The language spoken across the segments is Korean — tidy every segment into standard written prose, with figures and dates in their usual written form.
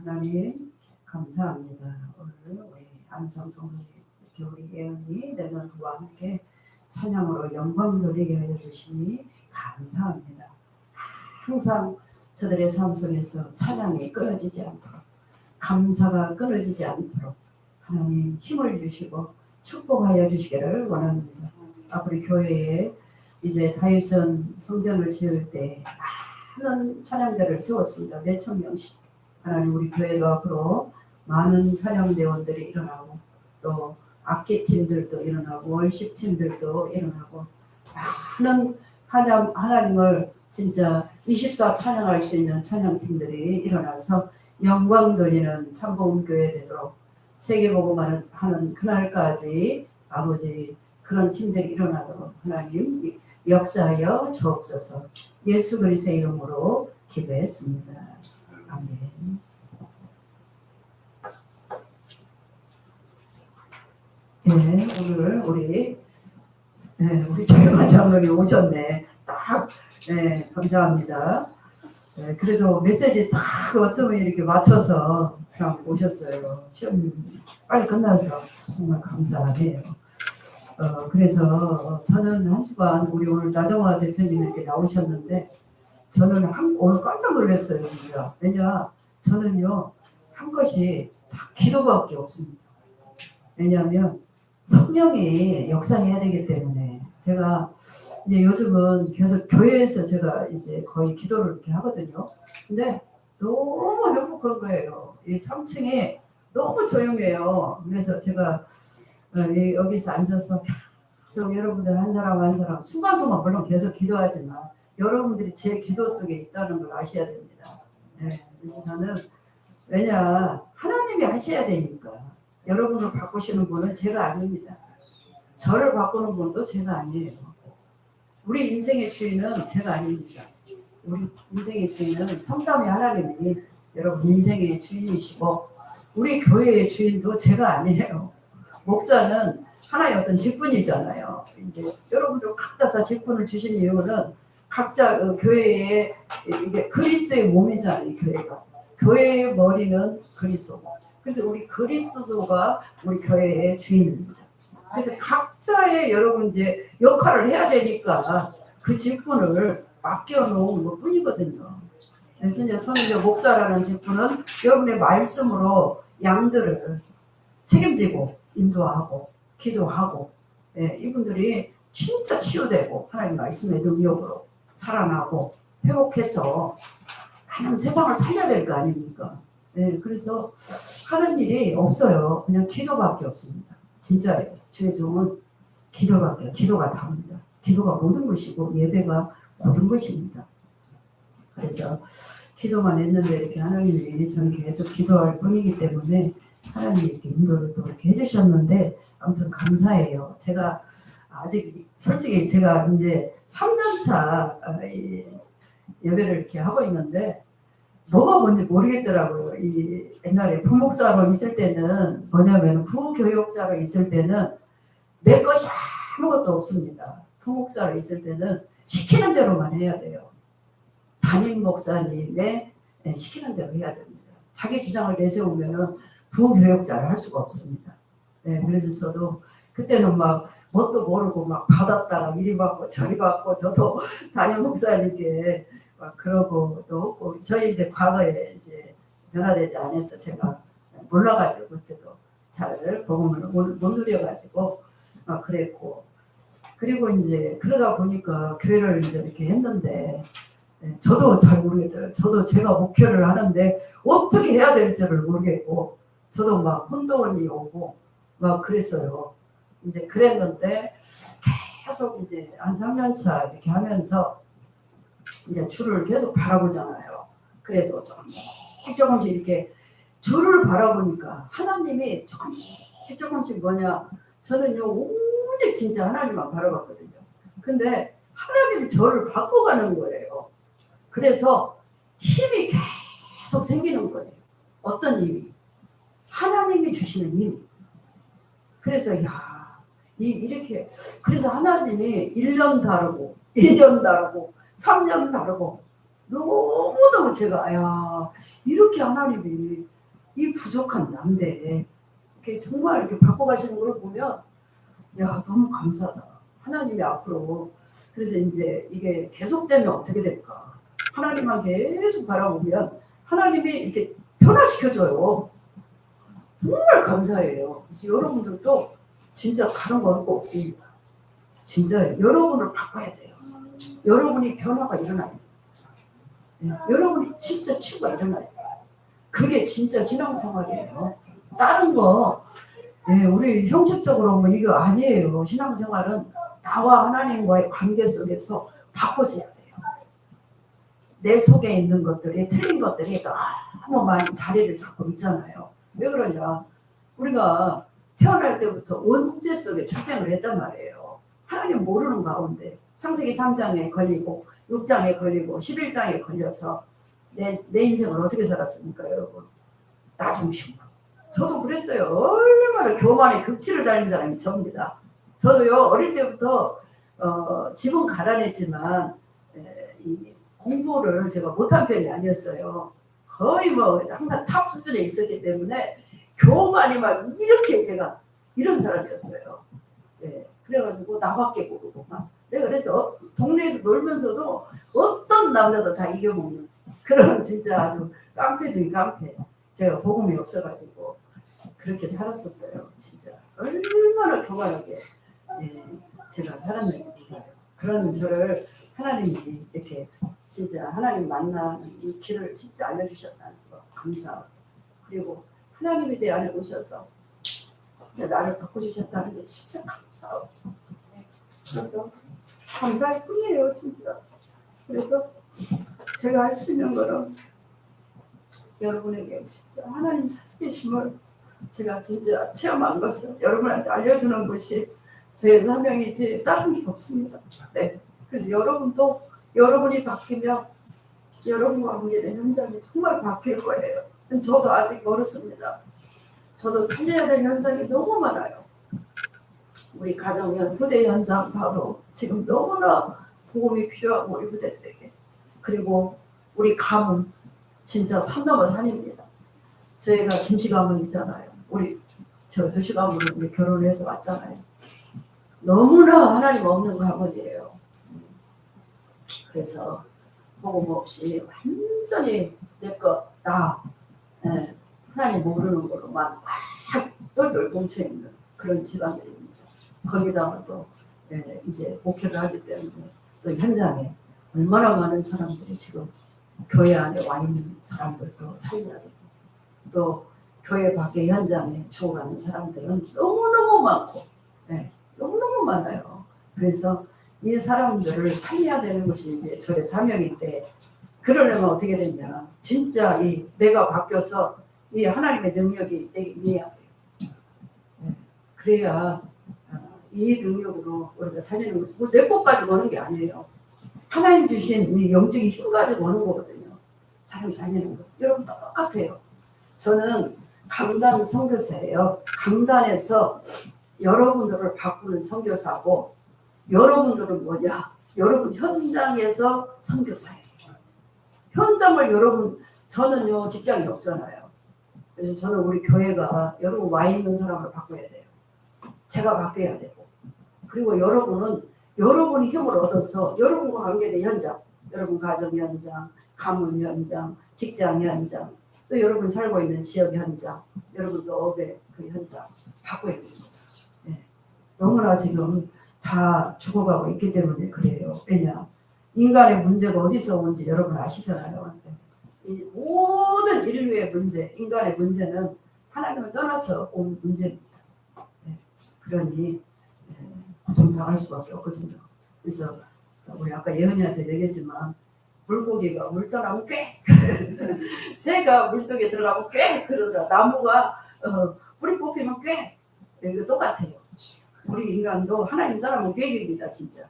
하나님 감사합니다. 오늘 우리 안성성도님 이렇게 우리 예언이 랩런트와 함께 찬양으로 영광 돌리게 하여 주시니 감사합니다. 항상 저들의 삶 속에서 찬양이 끊어지지 않도록, 감사가 끊어지지 않도록 하나님 힘을 주시고 축복하여 주시기를 원합니다. 앞으로 교회에 이제 다윗은 성전을 지을 때 많은 찬양대를 세웠습니다. 몇천 명씩. 하나님 우리 교회도 앞으로 많은 찬양대원들이 일어나고 또 악기팀들도 일어나고 월십팀들도 일어나고 많은 하나님을 진짜 24 찬양할 수 있는 찬양팀들이 일어나서 영광 돌리는 참복음교회 되도록 세계복음하는 그날까지 아버지 그런 팀들이 일어나도록 하나님 역사하여 주옵소서. 예수 그리스도의 이름으로 기도했습니다. 아멘. 오늘 우리 조영환 장로님 오셨네. 딱 감사합니다. 그래도 메시지 딱 어쩌면 이렇게 맞춰서 참 오셨어요. 시험 빨리 끝나서 정말 감사해요. 그래서 저는 한 주간 우리 오늘 나정화 대표님 이렇게 나오셨는데 저는 오늘 깜짝 놀랐어요, 진짜. 왜냐, 저는요, 한 것이 다 기도밖에 없습니다. 왜냐하면 성령이 역사해야 되기 때문에 제가 이제 요즘은 계속 교회에서 제가 이제 거의 기도를 이렇게 하거든요. 근데 너무 행복한 거예요. 이 3층에 너무 조용해요. 그래서 제가 여기서 앉아서 계속 여러분들 한 사람 한 사람 순간순간 물론 계속 기도하지만 여러분들이 제 기도 속에 있다는 걸 아셔야 됩니다. 그래서 저는 왜냐 하나님이 하셔야 되니까 여러분을 바꾸시는 분은 제가 아닙니다. 저를 바꾸는 분도 제가 아니에요. 우리 인생의 주인은 제가 아닙니다. 우리 인생의 주인은 성삼위 하나님이 여러분 인생의 주인이시고 우리 교회의 주인도 제가 아니에요. 목사는 하나의 어떤 직분이잖아요. 이제 여러분들 각자 직분을 주신 이유는 각자 교회에 이게 그리스도의 몸이잖아요. 교회가 교회의 머리는 그리스도. 그래서 우리 그리스도가 우리 교회의 주인입니다. 그래서 각자의 여러분 이제 역할을 해야 되니까 그 직분을 맡겨놓은 것 뿐이거든요. 그래서 이제 저는 이제 목사라는 직분은 여러분의 말씀으로 양들을 책임지고 인도하고 기도하고 이분들이 진짜 치유되고 하나님 말씀의 능력으로 살아나고 회복해서 하는 세상을 살려야 될 거 아닙니까? 그래서 하는 일이 없어요. 그냥 기도밖에 없습니다. 진짜예요. 주의 종은 기도가 다입니다. 기도가 모든 것이고 예배가 모든 것입니다. 그래서 기도만 했는데 이렇게 하나님이 저는 계속 기도할 뿐이기 때문에 하나님이 이렇게 인도를 또 이렇게 해주셨는데 아무튼 감사해요. 제가 아직 솔직히 제가 이제 3년차 예배를 이렇게 하고 있는데 뭐가 뭔지 모르겠더라고요. 이 옛날에 부목사로 있을 때는 뭐냐면 부교육자로 있을 때는 내 것이 아무것도 없습니다. 부목사로 있을 때는 시키는 대로만 해야 돼요. 담임 목사님의 시키는 대로 해야 됩니다. 자기 주장을 내세우면은 부교육자를 할 수가 없습니다. 그래서 저도 그때는 막 뭣도 모르고 막 받았다가 이리 받고 저리 받고 저도 담임 목사님께 막 그러고 또 저희 이제 과거에 이제 변화되지 않아서 제가 몰라가지고 그때도 잘 복음을 못 누려가지고 막 그랬고 그리고 이제 그러다 보니까 교회를 이제 이렇게 했는데 저도 잘 모르겠더라고요. 저도 제가 목회를 하는데 어떻게 해야 될지를 모르겠고 저도 막 혼돈이 오고 막 그랬어요. 이제 그랬는데 계속 이제 한 3년차 이렇게 하면서 이제 주를 계속 바라보잖아요. 그래도 조금씩 이렇게 주를 바라보니까 하나님이 조금씩 뭐냐 저는요 오직 진짜 하나님만 바라봤거든요. 근데 하나님이 저를 바꿔가는 거예요. 그래서 힘이 계속 생기는 거예요. 어떤 힘이? 하나님이 주시는 힘. 그래서 이렇게 그래서 하나님이 1년 다르고 1년 다르고 3년 다르고 너무너무 제가 이렇게 하나님이 이 부족한 난데 이렇게 정말 이렇게 바꿔가시는 걸 보면 야 너무 감사하다. 하나님이 앞으로 그래서 이제 이게 계속되면 어떻게 될까? 하나님만 계속 바라보면 하나님이 이렇게 변화시켜줘요. 정말 감사해요. 그래서 여러분들도 진짜 다른 거 없고 없습니다. 진짜 여러분을 바꿔야 돼요. 여러분이 변화가 일어나야 돼요. 여러분이 진짜 치유가 일어나야 돼요. 그게 진짜 신앙생활이에요. 다른 거 우리 형식적으로 뭐 이거 아니에요. 신앙생활은 나와 하나님과의 관계 속에서 바꿔져야 돼요. 내 속에 있는 것들이 틀린 것들이 너무 많이 자리를 잡고 있잖아요. 왜 그러냐? 우리가 태어날 때부터 원죄 속에 출생을 했단 말이에요. 하나님 모르는 가운데 창세기 3장에 걸리고 6장에 걸리고 11장에 걸려서 내 인생을 어떻게 살았습니까, 여러분? 나중심으로. 저도 그랬어요. 얼마나 교만의 극치를 달린 사람이 저입니다. 저도요 어릴 때부터 집은 가난했지만 이 공부를 제가 못한 편이 아니었어요. 거의 뭐 항상 탑 수준에 있었기 때문에 교만이 막 이렇게 제가 이런 사람이었어요. 그래가지고 나밖에 모르고 막 내가 그래서 동네에서 놀면서도 어떤 남자도 다 이겨먹는 그런 진짜 아주 깡패 중에 깡패. 제가 복음이 없어가지고 그렇게 살았었어요. 진짜 얼마나 교만하게 제가 살았는지 몰라요. 그런 저를 하나님이 이렇게 진짜 하나님 만나는 이 길을 진짜 알려주셨다는 거 감사하고 그리고 하나님이 내 안에 오셔서 나를 바꿔주셨다는 게 진짜 감사하고 그래서 감사할 뿐이에요 진짜. 그래서 제가 할 수 있는 거는 여러분에게 진짜 하나님 살아계심을 제가 진짜 체험한 것을 여러분한테 알려주는 것이 저의 사명이지 다른 게 없습니다. 그래서 여러분도 여러분이 바뀌면 여러분과 관계된 현장이 정말 바뀔 거예요. 저도 아직 멀었습니다. 저도 살려야 될 현장이 너무 많아요. 우리 가정연 후대 현장 봐도 지금 너무나 복음이 필요하고 우리 후대들에게 그리고 우리 가문 진짜 산 넘어 산입니다. 저희가 김씨 가문 있잖아요. 우리 저 조씨 가문으로 우리 결혼해서 왔잖아요. 너무나 하나님 없는 가문이에요. 그래서 복음 없이 완전히 내 것 나 하나님 모르는 거로만 꽉 똘똘 뭉쳐있는 그런 집안들입니다. 거기다가 또 이제 목회를 하기 때문에 또 현장에 얼마나 많은 사람들이 지금 교회 안에 와 있는 사람들도 살려야 되고 또 교회 밖에 현장에 죽어가는 사람들은 너무너무 많고 너무너무 많아요. 그래서 이 사람들을 살려야 되는 것이 이제 저의 사명인데 그러려면 어떻게 되냐 진짜 이 내가 바뀌어서 이 하나님의 능력이 내게 임해야 돼요. 그래야 이 능력으로 우리가 살리는 거 내 것까지 버는 게 아니에요. 하나님 주신 이 영적인 힘 가지고 오는 거거든요. 사람이 살리는 거. 여러분 똑같아요. 저는 강단 선교사예요. 강단에서 여러분들을 바꾸는 선교사고 여러분들은 뭐냐? 여러분 현장에서 선교사예요. 현장을 여러분 저는요 직장이 없잖아요. 그래서 저는 우리 교회가 여러분 와 있는 사람을 바꿔야 돼요. 제가 바뀌어야 되고 그리고 여러분은 여러분이 힘을 얻어서 여러분과 관계된 현장 여러분 가정 현장 가문 현장 직장 현장 또 여러분 살고 있는 지역 현장 여러분 또 업의 그 현장 바꿔야 됩니다. 너무나 지금 다 죽어가고 있기 때문에 그래요. 왜냐 인간의 문제가 어디서 오는지 여러분 아시잖아요. 이 모든 인류의 문제 인간의 문제는 하나님을 떠나서 온 문제입니다. 그러니 고통당할 수밖에 없거든요. 그래서 우리 아까 예언이한테 얘기했지만 물고기가 물 떠나면 꽤 새가 물속에 들어가면 꽤 그러더라. 나무가 뿌리 뽑히면 꽤 이거 똑같아요. 우리 인간도 하나님 따라면 꾀입니다 진짜.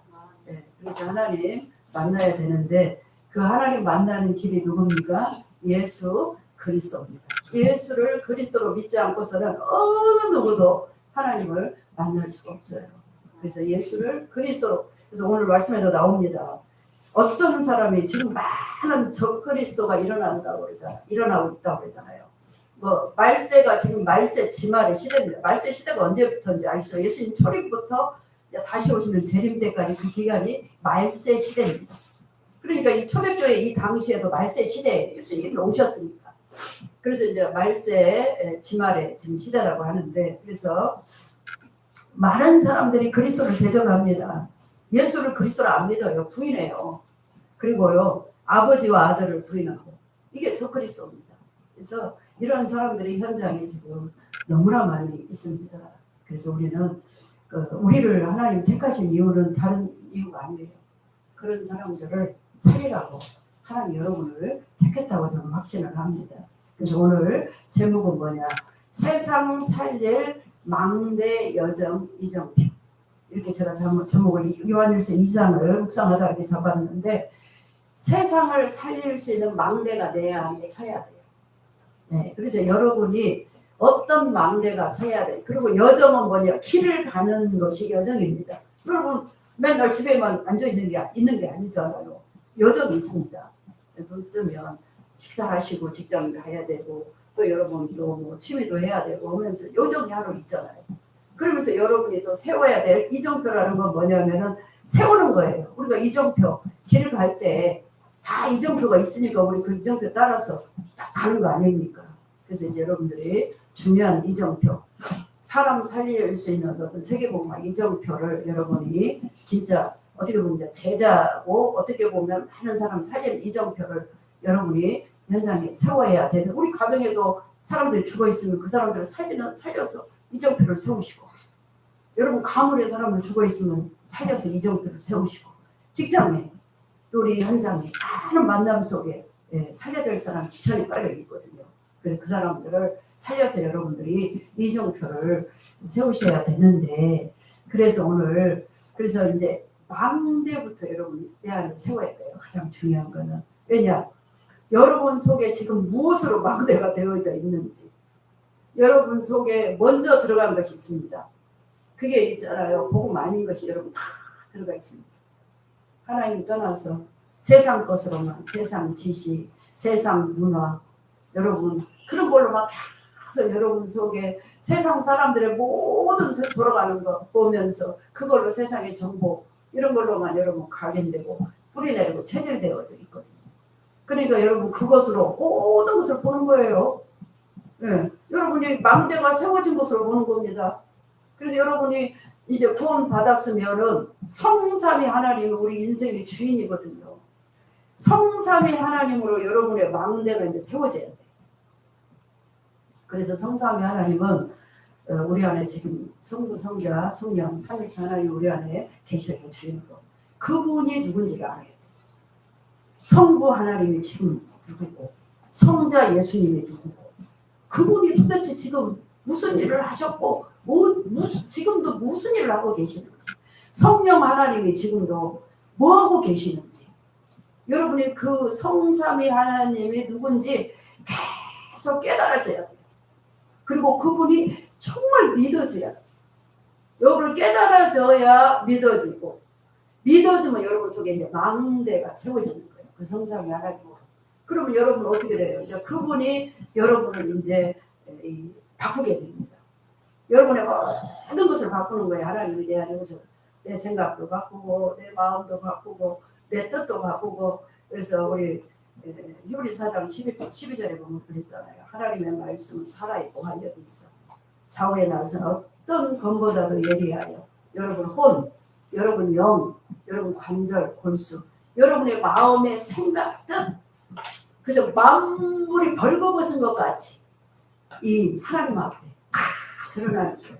그래서 하나님 만나야 되는데 그 하나님 만나는 길이 누굽니까? 예수 그리스도입니다. 예수를 그리스도로 믿지 않고서는 어느 누구도 하나님을 만날 수가 없어요. 그래서 예수를 그리스도로 그래서 오늘 말씀에도 나옵니다. 어떤 사람이 지금 많은 적그리스도가 일어나고 있다고 그러잖아요. 뭐 말세가 지금 말세 지말의 시대입니다. 말세 시대가 언제부터인지 아시죠? 예수님 초림부터 다시 오시는 재림 때까지 그 기간이 말세 시대입니다. 그러니까 이 초대교회 이 당시에도 말세 시대에 예수님이 오셨으니까. 그래서 이제 말세 지말의 지금 시대라고 하는데, 그래서 많은 사람들이 그리스도를 대적합니다. 예수를 그리스도를 안 믿어요. 부인해요. 그리고요, 아버지와 아들을 부인하고. 이게 저 그리스도입니다. 그래서 이런 사람들이 현장에 지금 너무나 많이 있습니다. 그래서 우리는 우리를 하나님 택하신 이유는 다른 이유가 아니에요. 그런 사람들을 살리라고 하나님 여러분을 택했다고 저는 확신을 합니다. 그래서 오늘 제목은 뭐냐? 세상 살릴 망대 여정 이정표. 이렇게 제가 제목을 요한일서 2장을 묵상하다 이렇게 잡았는데, 세상을 살릴 수 있는 망대가 내 안에 서야 돼요. 네, 그래서 여러분이 어떤 망대가 서야 돼. 그리고 여정은 뭐냐? 길을 가는 것이 여정입니다. 여러분 맨날 집에만 앉아 있는 게 아니잖아요. 여정이 있습니다. 눈 뜨면 식사하시고 직장 가야 되고, 또 여러분 또 뭐 취미도 해야 되고 하면서 여정이 하루 있잖아요. 그러면서 여러분이 또 세워야 될 이정표라는 건 뭐냐면은 세우는 거예요. 우리가 이정표 길을 갈 때 다 이정표가 있으니까 우리 그 이정표 따라서 딱 가는 거 아닙니까? 그래서 이제 여러분들이 중요한 이정표, 사람 살릴 수 있는 어떤 세계복음화 이정표를 여러분이 진짜 어떻게 보면 제자고, 어떻게 보면 많은 사람 살리는 이정표를 여러분이 현장에 세워야 되는, 우리 가정에도 사람들이 죽어 있으면 그 사람들을 살려서 이정표를 세우시고, 여러분 가문에 사람들 죽어 있으면 살려서 이정표를 세우시고, 직장에 또 우리 현장에 많은 만남 속에 살려야 될 사람 지천이 깔려 있거든요. 그래서 그 사람들을 살려서 여러분들이 이정표를 세우셔야 되는데, 그래서 오늘 그래서 이제 망대부터 여러분이 내 안에 세워야 돼요. 가장 중요한 거는. 왜냐? 여러분 속에 지금 무엇으로 망대가 되어져 있는지, 여러분 속에 먼저 들어간 것이 있습니다. 그게 있잖아요. 복음 아닌 것이 여러분 다 들어가 있습니다. 하나님 떠나서 세상 것으로만, 세상 지식, 세상 문화, 여러분 그런 걸로 막 계속 여러분 속에 세상 사람들의 모든 돌아가는 거 보면서 그걸로 세상의 정보 이런 걸로만 여러분 각인되고 뿌리내리고 체질되어져 있거든요. 그러니까 여러분 그것으로 모든 것을 보는 거예요. 네. 여러분이 망대가 세워진 것으로 보는 겁니다. 그래서 여러분이 이제 구원 받았으면은 성삼위 하나님이 우리 인생의 주인이거든요. 성삼위 하나님으로 여러분의 망대가 이제 세워져야 돼요. 그래서 성삼위 하나님은 우리 안에 지금 성부, 성자, 성령, 삼위일체 하나님 우리 안에 계시는 주인으로, 그분이 누군지를 알아야 돼요. 성부 하나님이 지금 누구고, 성자 예수님이 누구고, 그분이 도대체 지금 무슨 일을 하셨고, 지금도 무슨 일을 하고 계시는지, 성령 하나님이 지금도 뭐 하고 계시는지, 여러분이 그 성삼위 하나님이 누군지 계속 깨달아져야 돼요. 그리고 그분이 정말 믿어져야 돼요. 여러분 깨달아져야 믿어지고, 믿어지면 여러분 속에 이제 망대가 세워지는 거예요. 그 성삼위 하나님으로. 그러면 여러분 어떻게 돼요? 이제 그분이 여러분을 이제 바꾸게 됩니다. 여러분의 모든 것을 바꾸는 거예요. 하나님이 내 안에 오셔서 내 생각도 바꾸고, 내 마음도 바꾸고, 내 뜻도 바꾸고. 그래서 우리 히브리 4장 12절에 보면 그랬잖아요. 하나님의 말씀은 살아있고 활력이 있어. 좌우의 날선 어떤 검보다도 예리하여 여러분 혼, 여러분 영, 여러분 관절, 골수, 여러분의 마음의 생각, 뜻, 그저 만물이 벌거벗은 것 같이 이 하나님 앞에 드러나는 거예요.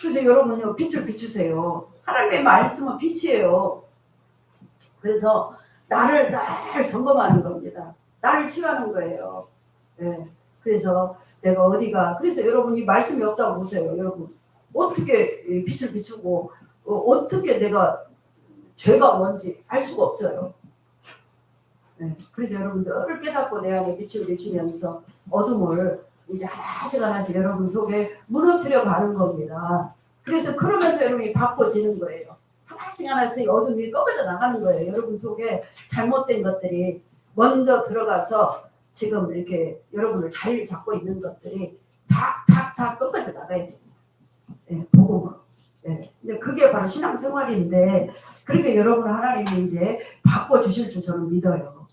그래서 여러분요, 빛을 비추세요. 하나님의 말씀은 빛이에요. 그래서 나를 날 점검하는 겁니다. 나를 치유하는 거예요. 네. 그래서 내가 어디가, 그래서 여러분이 말씀이 없다고 보세요. 여러분 어떻게 빛을 비추고 어떻게 내가 죄가 뭔지 알 수가 없어요. 네. 그래서 여러분들 깨닫고 내 안에 빛을 비추면서 어둠을 이제 하나씩 여러분 속에 무너뜨려 가는 겁니다. 그래서 그러면서 여러분이 바꿔지는 거예요. 하나씩 어둠이 꺼져 나가는 거예요. 여러분 속에 잘못된 것들이 먼저 들어가서 지금 이렇게 여러분을 자리를 잡고 있는 것들이 탁탁탁 끝까지 나가야 됩니다. 예, 복음으로. 예, 근데 그게 바로 신앙생활인데 그렇게 여러분 하나님이 이제 바꿔주실 줄 저는 믿어요.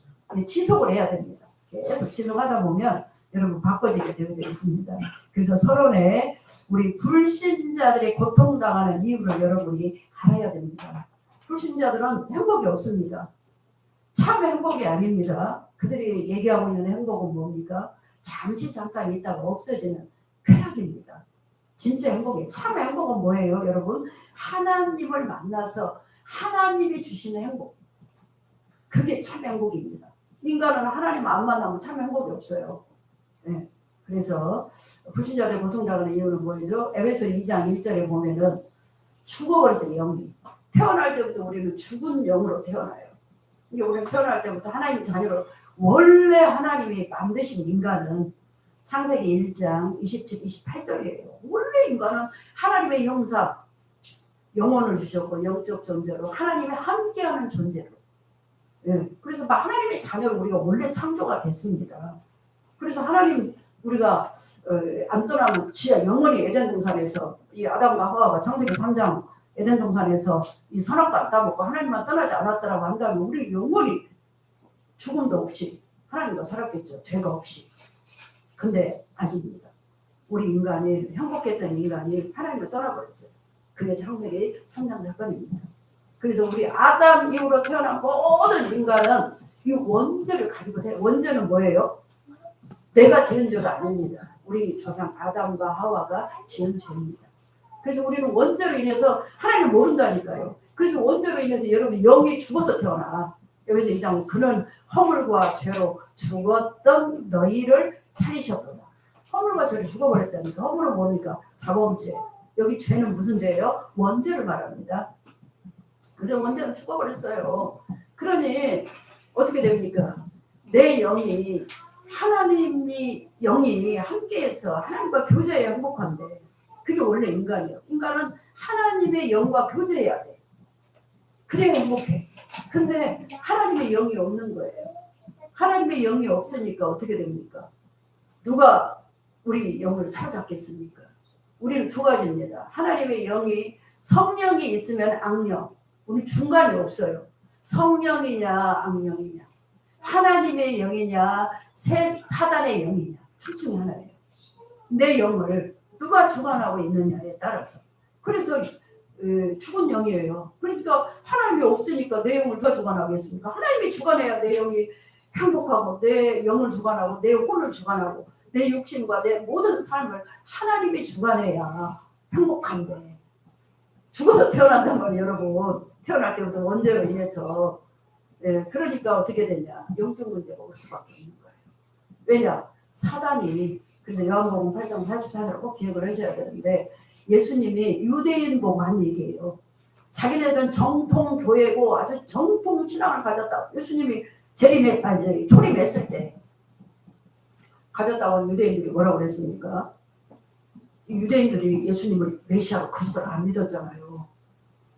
지속을 해야 됩니다. 계속 지속하다 보면 여러분 바꿔지게 되어져 있습니다. 그래서 서론에 우리 불신자들이 고통당하는 이유를 여러분이 알아야 됩니다. 불신자들은 행복이 없습니다. 참 행복이 아닙니다. 그들이 얘기하고 있는 행복은 뭡니까? 잠시 잠깐 있다가 없어지는 쾌락입니다. 진짜 행복이에요. 참 행복은 뭐예요, 여러분? 하나님을 만나서 하나님이 주시는 행복. 그게 참 행복입니다. 인간은 하나님 안 만나면 참 행복이 없어요. 네. 그래서 불신자들 고통당하는 이유는 뭐죠? 에베소 2장 1절에 보면은 죽어버렸어요, 영이. 태어날 때부터 우리는 죽은 영으로 태어나요. 우리는 태어날 때부터 하나님 자녀로 원래 하나님이 만드신 인간은 창세기 1장 27, 28절이에요. 원래 인간은 하나님의 형상, 영혼을 주셨고 영적 존재로 하나님이 함께하는 존재로. 예. 그래서 하나님의 자녀로 우리가 원래 창조가 됐습니다. 그래서 하나님 우리가 안 떠나면 지하 영원히 에덴 동산에서 이 아담과 하와가 창세기 3장 에덴 동산에서 이 선악과 안 따먹고 하나님만 떠나지 않았더라고 한다면 우리 영원히 죽음도 없이 하나님과 살았겠죠. 죄가 없이. 근데 아닙니다. 우리 인간이 행복했던 인간이 하나님을 떠나버렸어요. 그게 창세기 3장 사건입니다. 그래서 우리 아담 이후로 태어난 모든 인간은 이 원죄를 가지고 돼요. 원죄는 뭐예요? 내가 지은 죄가 아닙니다. 우리 조상 아담과 하와가 지은 죄입니다. 그래서 우리는 원죄로 인해서 하나님을 모른다니까요. 그래서 원죄로 인해서 여러분 영이 죽어서 태어나. 여기서 이 장 그는 허물과 죄로 죽었던 너희를 살리셨구나. 허물과 죄로 죽어버렸다니까. 허물은 뭡니까? 자범죄. 여기 죄는 무슨 죄예요? 원죄를 말합니다. 그래서 원죄는 죽어버렸어요. 그러니 어떻게 됩니까? 내 영이 하나님이 영이 함께해서 하나님과 교제해야 행복한데 그게 원래 인간이에요. 인간은 하나님의 영과 교제해야 돼. 그래야 행복해. 근데 하나님의 영이 없는 거예요. 하나님의 영이 없으니까 어떻게 됩니까? 누가 우리 영을 사로잡겠습니까? 우리는 두 가지입니다. 하나님의 영이 성령이 있으면 악령. 우리 중간이 없어요. 성령이냐 악령이냐. 하나님의 영이냐 사단의 영이냐. 둘 중에 하나예요. 내 영을 누가 주관하고 있느냐에 따라서. 그래서 죽은 영이에요. 그러니까 하나님이 없으니까 내 영을 더 주관하겠습니까? 하나님이 주관해야 내 영이 행복하고 내 영을 주관하고 내 혼을 주관하고 내 육신과 내 모든 삶을 하나님이 주관해야 행복한데 죽어서 태어난다면 여러분 태어날 때부터 원죄로 인해서 그러니까 어떻게 되냐 영적 문제가 올 수밖에 없는 거예요. 왜냐 사단이 그래서 요한복음 8장 44절을 꼭 기억을 하셔야 되는데 예수님이 유대인 보고 한 얘기예요. 자기네들은 정통 교회고 아주 정통 신앙을 가졌다. 예수님이 초림했을 때 가졌다고 한 유대인들이 뭐라고 그랬습니까? 유대인들이 예수님을 메시아로 그리스도를 안 믿었잖아요.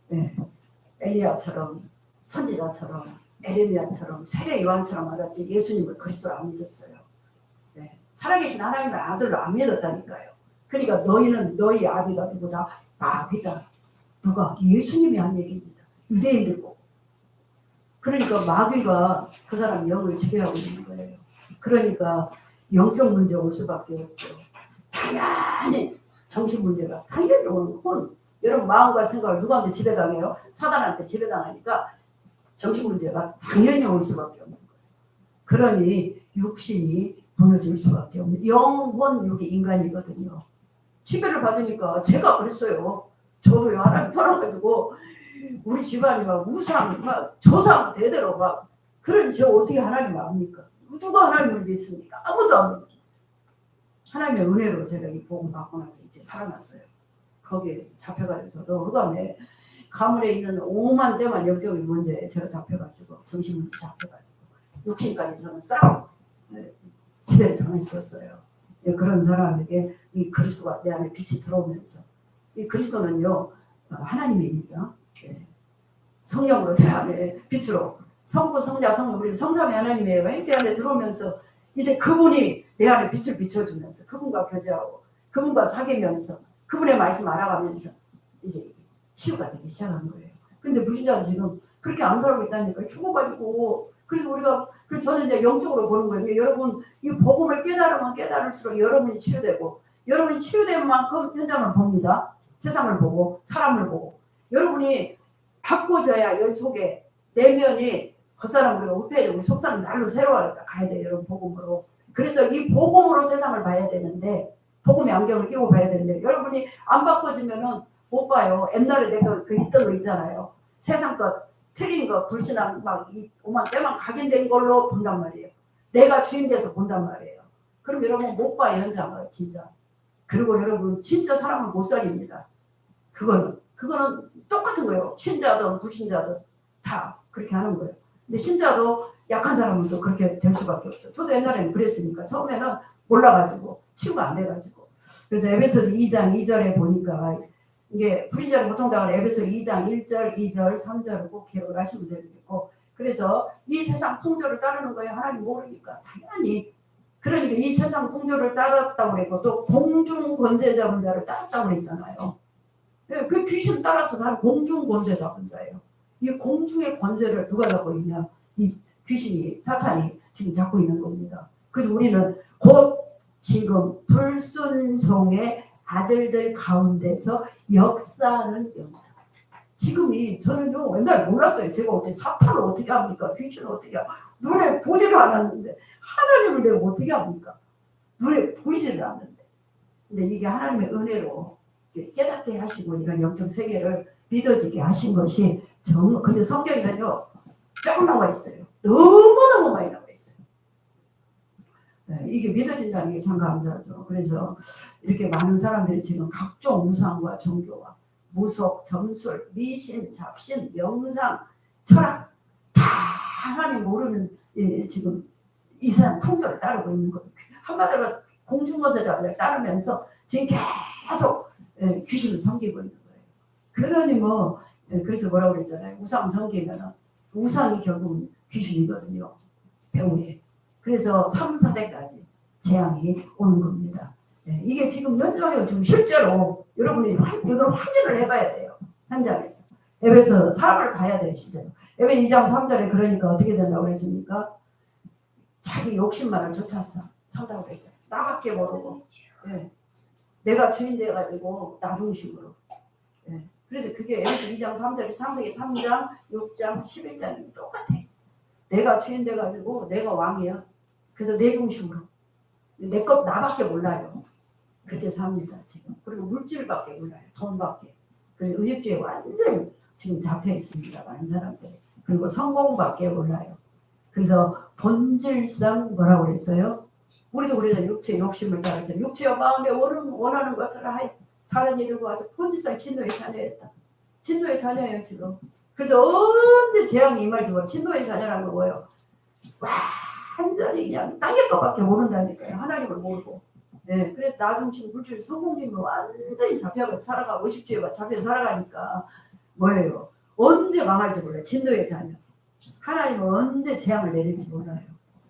네. 엘리야처럼 선지자처럼 에레미야처럼 세례 요한처럼 알았지 예수님을 그리스도를 안 믿었어요. 네. 살아계신 하나님의 아들로 안 믿었다니까요. 그러니까 너희는 너희 아비가 누구다? 마귀다. 누가? 예수님이 한 얘기입니다. 유대인들 보고. 그러니까 마귀가 그 사람 영을 지배하고 있는 거예요. 그러니까 영적 문제가 올 수밖에 없죠. 당연히 정신 문제가 당연히 오는 혼. 여러분 마음과 생각을 누구한테 지배당해요? 사단한테 지배당하니까 정신 문제가 당연히 올 수밖에 없는 거예요. 그러니 육신이 무너질 수밖에 없는 영혼 육이 인간이거든요. 지배를 받으니까 제가 그랬어요. 저도요 하나님 털어가지고 우리 집안이 막 우상 막 조상 대대로 막 그런 저 어떻게 하나님 압니까? 누가 하나님을 믿습니까? 아무도 안 믿어요. 하나님의 은혜로 제가 이 복음 받고 나서 이제 살아났어요. 거기에 잡혀가지고 저도 그다음에 가물에 있는 5만 대만 영적인 문제에 제가 잡혀가지고 정신문제 잡혀가지고 육신까지 저는 싸움 지배를 당했었어요. 그런 사람에게 이 그리스도가 내 안에 빛이 들어오면서 이 그리스도는요 하나님입니다. 성령으로 내 안에 빛으로 성부 성자 성령 우리 성삼위 하나님이에요. 내 안에 들어오면서 이제 그분이 내 안에 빛을 비춰주면서 그분과 교제하고 그분과 사귀면서 그분의 말씀 알아가면서 이제 치유가 되기 시작한 거예요. 근데 불신자는 지금 그렇게 안 살고 있다니까. 죽어가지고. 그래서 우리가 저는 이제 영적으로 보는 거예요. 여러분 이 복음을 깨달으면 깨달을수록 여러분이 치유되고 여러분이 치유된 만큼 현장을 봅니다. 세상을 보고 사람을 보고 여러분이 바꿔져야 여 속에 내면이 겉사람 우리가 흡해야 되고 속사람 날로 새로워야 가야 돼요. 여러분 복음으로. 그래서 이 복음으로 세상을 봐야 되는데 복음의 안경을 끼고 봐야 되는데 여러분이 안 바꿔지면은 못 봐요. 옛날에 내가 있던 거 있잖아요. 세상 것 틀린 거 불신앙 막 오만 때만 각인된 걸로 본단 말이에요. 내가 주인 돼서 본단 말이에요. 그럼 여러분 못 봐요. 현장을 진짜. 그리고 여러분 진짜 사람은 못 살립니다. 그거는 똑같은 거예요. 신자든 불신자든 다 그렇게 하는 거예요. 근데 신자도 약한 사람은 또 그렇게 될 수밖에 없죠. 저도 옛날에는 그랬으니까 처음에는 몰라가지고 치유가 안 돼가지고. 그래서 에베소서 2장 2절에 보니까 이게 불신자를 보통 다 에베소서 2장 1절 2절 3절을 꼭 기억을 하시면 되겠고, 그래서 이 세상 풍조를 따르는 거예요. 하나님 모르니까 당연히. 그러니까 이 세상 풍조를 따랐다고 그랬고 또 공중 권세 잡은 자를 따랐다고 그랬잖아요. 그 귀신 따라서 사는 공중 권세 잡은 자예요. 이 공중의 권세를 누가 잡고 있냐? 이 귀신이 사탄이 지금 잡고 있는 겁니다. 그래서 우리는 곧 지금 불순종의 아들들 가운데서 역사하는 영광. 지금이 저는요 옛날에 몰랐어요. 제가 어떻게 사탄을 어떻게 합니까? 귀신을 어떻게 합니까? 눈에 보지를 않았는데 하나님을 내가 어떻게 합니까? 눈에 보이지를 않는데. 근데 이게 하나님의 은혜로 깨닫게 하시고 이런 영적 세계를 믿어지게 하신 것이 정말. 근데 성경에는요 쫙 나와 있어요. 너무너무 많이 나와 있어요. 네, 이게 믿어진다는 게 참 감사하죠. 그래서 이렇게 많은 사람들이 지금 각종 우상과 종교와 무속, 점술, 미신, 잡신, 명상, 철학 다 하나님 모르는 지금 이상 풍조를 따르고 있는 거예요. 한마디로 공중거세자를 따르면서 지금 계속 귀신을 섬기고 있는 거예요. 그러니 뭐 그래서 뭐라고 그랬잖아요. 우상 섬기면 우상이 결국은 귀신이거든요. 배우에. 그래서 3, 4대까지 재앙이 오는 겁니다. 이게 지금 현장에 지금 실제로 여러분이 확인을 해봐야 돼요. 현장에서. 에베소 사람을 봐야 돼요. 실제로. 에베소 2장 3절에 그러니까 어떻게 된다고 그랬습니까? 자기 욕심만을 쫓아서 산다고 그랬죠. 나밖에 모르고. 내가 주인 돼가지고 나 중심으로. 그래서 그게 에베소 2장 3절이 창세기 3장 6장 11장이 똑같아요. 내가 주인 돼가지고 내가 왕이야. 그래서 내 중심으로. 내 것 나밖에 몰라요. 그렇게 삽니다 지금. 그리고 물질밖에 몰라요. 돈밖에. 그래서 의식주의에 완전히 지금 잡혀 있습니다. 많은 사람들이. 그리고 성공밖에 몰라요. 그래서 본질상 뭐라고 그랬어요? 우리도 그러잖아요. 육체의 욕심을 따르잖아요. 육체와 마음에 원하는 것을 하여 다른 이들과 아주 본질상 진노의 자녀였다. 진노의 자녀예요 지금. 그래서 언제 재앙이 임할지 몰라. 진노의 자녀라는 거 뭐예요? 완전히 그냥 땅의 것밖에 모른다니까요. 하나님을 모르고. 그래서 나중심 물질 성공심으로 완전히 잡혀가지고 살아가고 의식주의가 잡혀 살아가니까 뭐예요? 언제 망할지 몰라요. 진노의 자녀. 하나님은 언제 재앙을 내릴지 몰라요.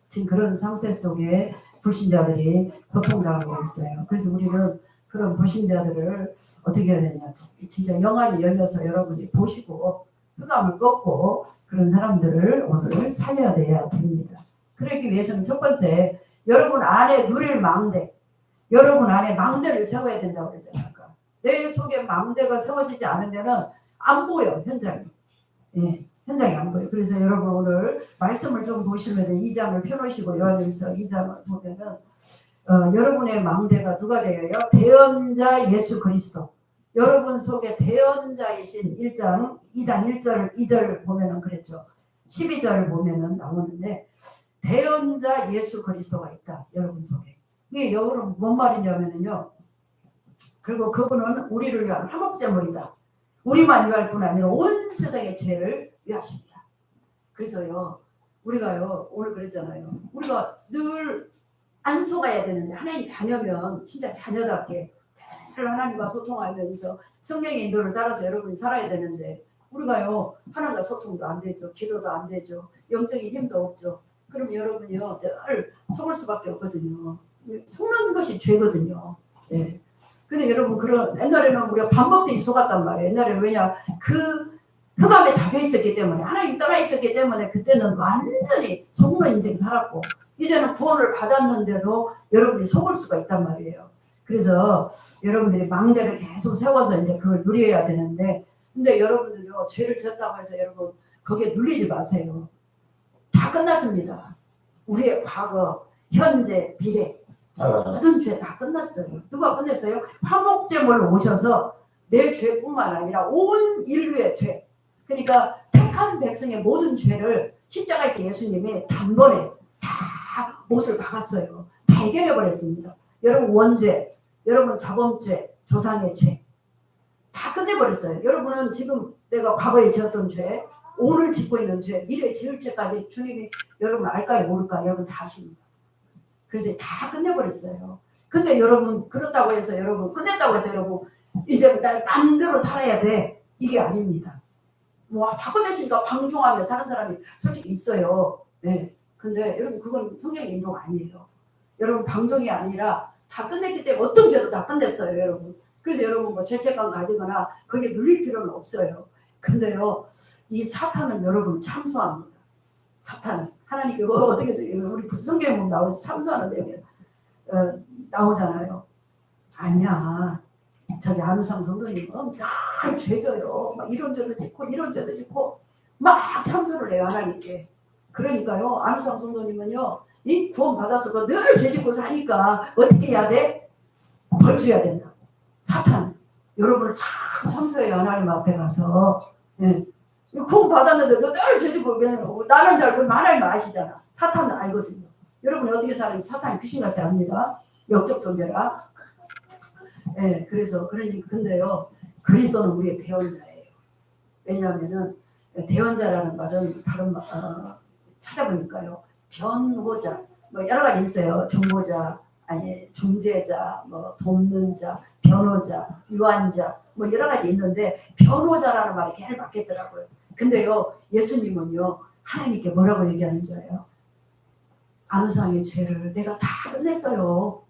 지금 그런 상태 속에 불신자들이 고통당하고 있어요. 그래서 우리는 그런 불신자들을 어떻게 해야 되냐. 진짜 영안이 열려서 여러분이 보시고 흑암을 꺾고 그런 사람들을 오늘 살려내야 됩니다. 그러기 위해서는 첫 번째, 여러분 안에 누릴 망대, 여러분 안에 망대를 세워야 된다고 그랬잖아요. 내 속에 망대가 세워지지 않으면 안 보여, 현장이. 현장이 안 보여. 그래서 여러분 오늘 말씀을 좀 보시면 2장을 펴놓으시고 요한일서 2장을 보면은 여러분의 망대가 누가 되어요? 대언자 예수 그리스도. 여러분 속에 대언자이신 2장 1절 보면은 그랬죠. 12절 보면은 나오는데 대언자 예수 그리스도가 있다. 여러분 속에. 이게 여러분 뭔 말이냐면요. 그리고 그분은 우리를 위한 화목제물이다. 우리만 위할 뿐 아니라 온 세상의 죄를 위하십니다. 그래서요. 우리가요. 오늘 그랬잖아요. 우리가 늘 안 속아야 되는데 하나님 자녀면 진짜 자녀답게 늘 하나님과 소통하면서 성령의 인도를 따라서 여러분이 살아야 되는데 우리가요. 하나님과 소통도 안 되죠. 기도도 안 되죠. 영적인 힘도 없죠. 그럼 여러분이요 늘 속을 수밖에 없거든요. 속는 것이 죄거든요. 예. 근데 여러분 그런 옛날에는 우리가 밥 먹듯이 속았단 말이에요. 옛날에 왜냐 그 흑암에 잡혀 있었기 때문에 하나님 떠나 있었기 때문에 그때는 완전히 속는 인생 살았고 이제는 구원을 받았는데도 여러분이 속을 수가 있단 말이에요. 그래서 여러분들이 망대를 계속 세워서 이제 그걸 누려야 되는데 근데 여러분들요 죄를 지었다고 해서 여러분 거기에 눌리지 마세요. 다 끝났습니다. 우리의 과거, 현재, 미래 모든 죄 다 끝났어요. 누가 끝냈어요? 화목제물로 오셔서 내 죄뿐만 아니라 온 인류의 죄 그러니까 택한 백성의 모든 죄를 십자가에서 예수님이 단번에 다 못을 박았어요. 다 해결해버렸습니다. 여러분 원죄, 여러분 자범죄, 조상의 죄 다 끝내버렸어요. 여러분은 지금 내가 과거에 지었던 죄 오늘 짓고 있는 죄, 미래에 지을 죄까지 주님이 여러분 알까요 모를까요? 여러분 다 아십니다. 그래서 다 끝내버렸어요. 근데 여러분 그렇다고 해서 여러분 끝냈다고 해서 여러분 이제 날 마음대로 살아야 돼 이게 아닙니다. 뭐 다 끝냈으니까 방종하며 사는 사람이 솔직히 있어요. 네. 근데 여러분 그건 성경의 인종 아니에요. 여러분 방종이 아니라 다 끝냈기 때문에 어떤 죄도 다 끝냈어요 여러분. 그래서 여러분 뭐 죄책감 가지거나 거기에 눌릴 필요는 없어요. 근데요 이 사탄은 여러분 참소합니다. 사탄은 하나님께 뭐 어떻게 우리 성경에 보면 나오지 참소하는 내용이 나오잖아요. 아니야 저기 안우상 성도님은 다 죄져요. 막 이런 죄도 짓고 이런 죄도 짓고 막 참소를 해요 하나님께. 그러니까요 안우상 성도님은요 이 구원 받아서 늘 죄짓고 사니까 어떻게 해야 돼? 벌 줘야 된다고. 사탄 여러분을 참 참소해요 하나님 앞에 가서. 예. 구원 받았는데 너 늘 죄짓고 나는 잘 모르면 하나님 아시잖아. 사탄은 알거든요. 여러분이 어떻게 살아요? 사탄이 귀신같이 압니다. 역적 존재라. 예, 그래서 그러니까 근데요 그리스도는 우리의 대언자예요. 왜냐하면은 대언자라는 말은 다른 찾아보니까요 변호자 뭐 여러 가지 있어요. 중보자 아니 중재자 뭐 돕는 자 변호자 유한자 뭐 여러 가지 있는데 변호자라는 말이 제일 맞겠더라고요. 근데요 예수님은요 하나님께 뭐라고 얘기하는 줄 알아요? 안우상의 죄를 내가 다 끝냈어요.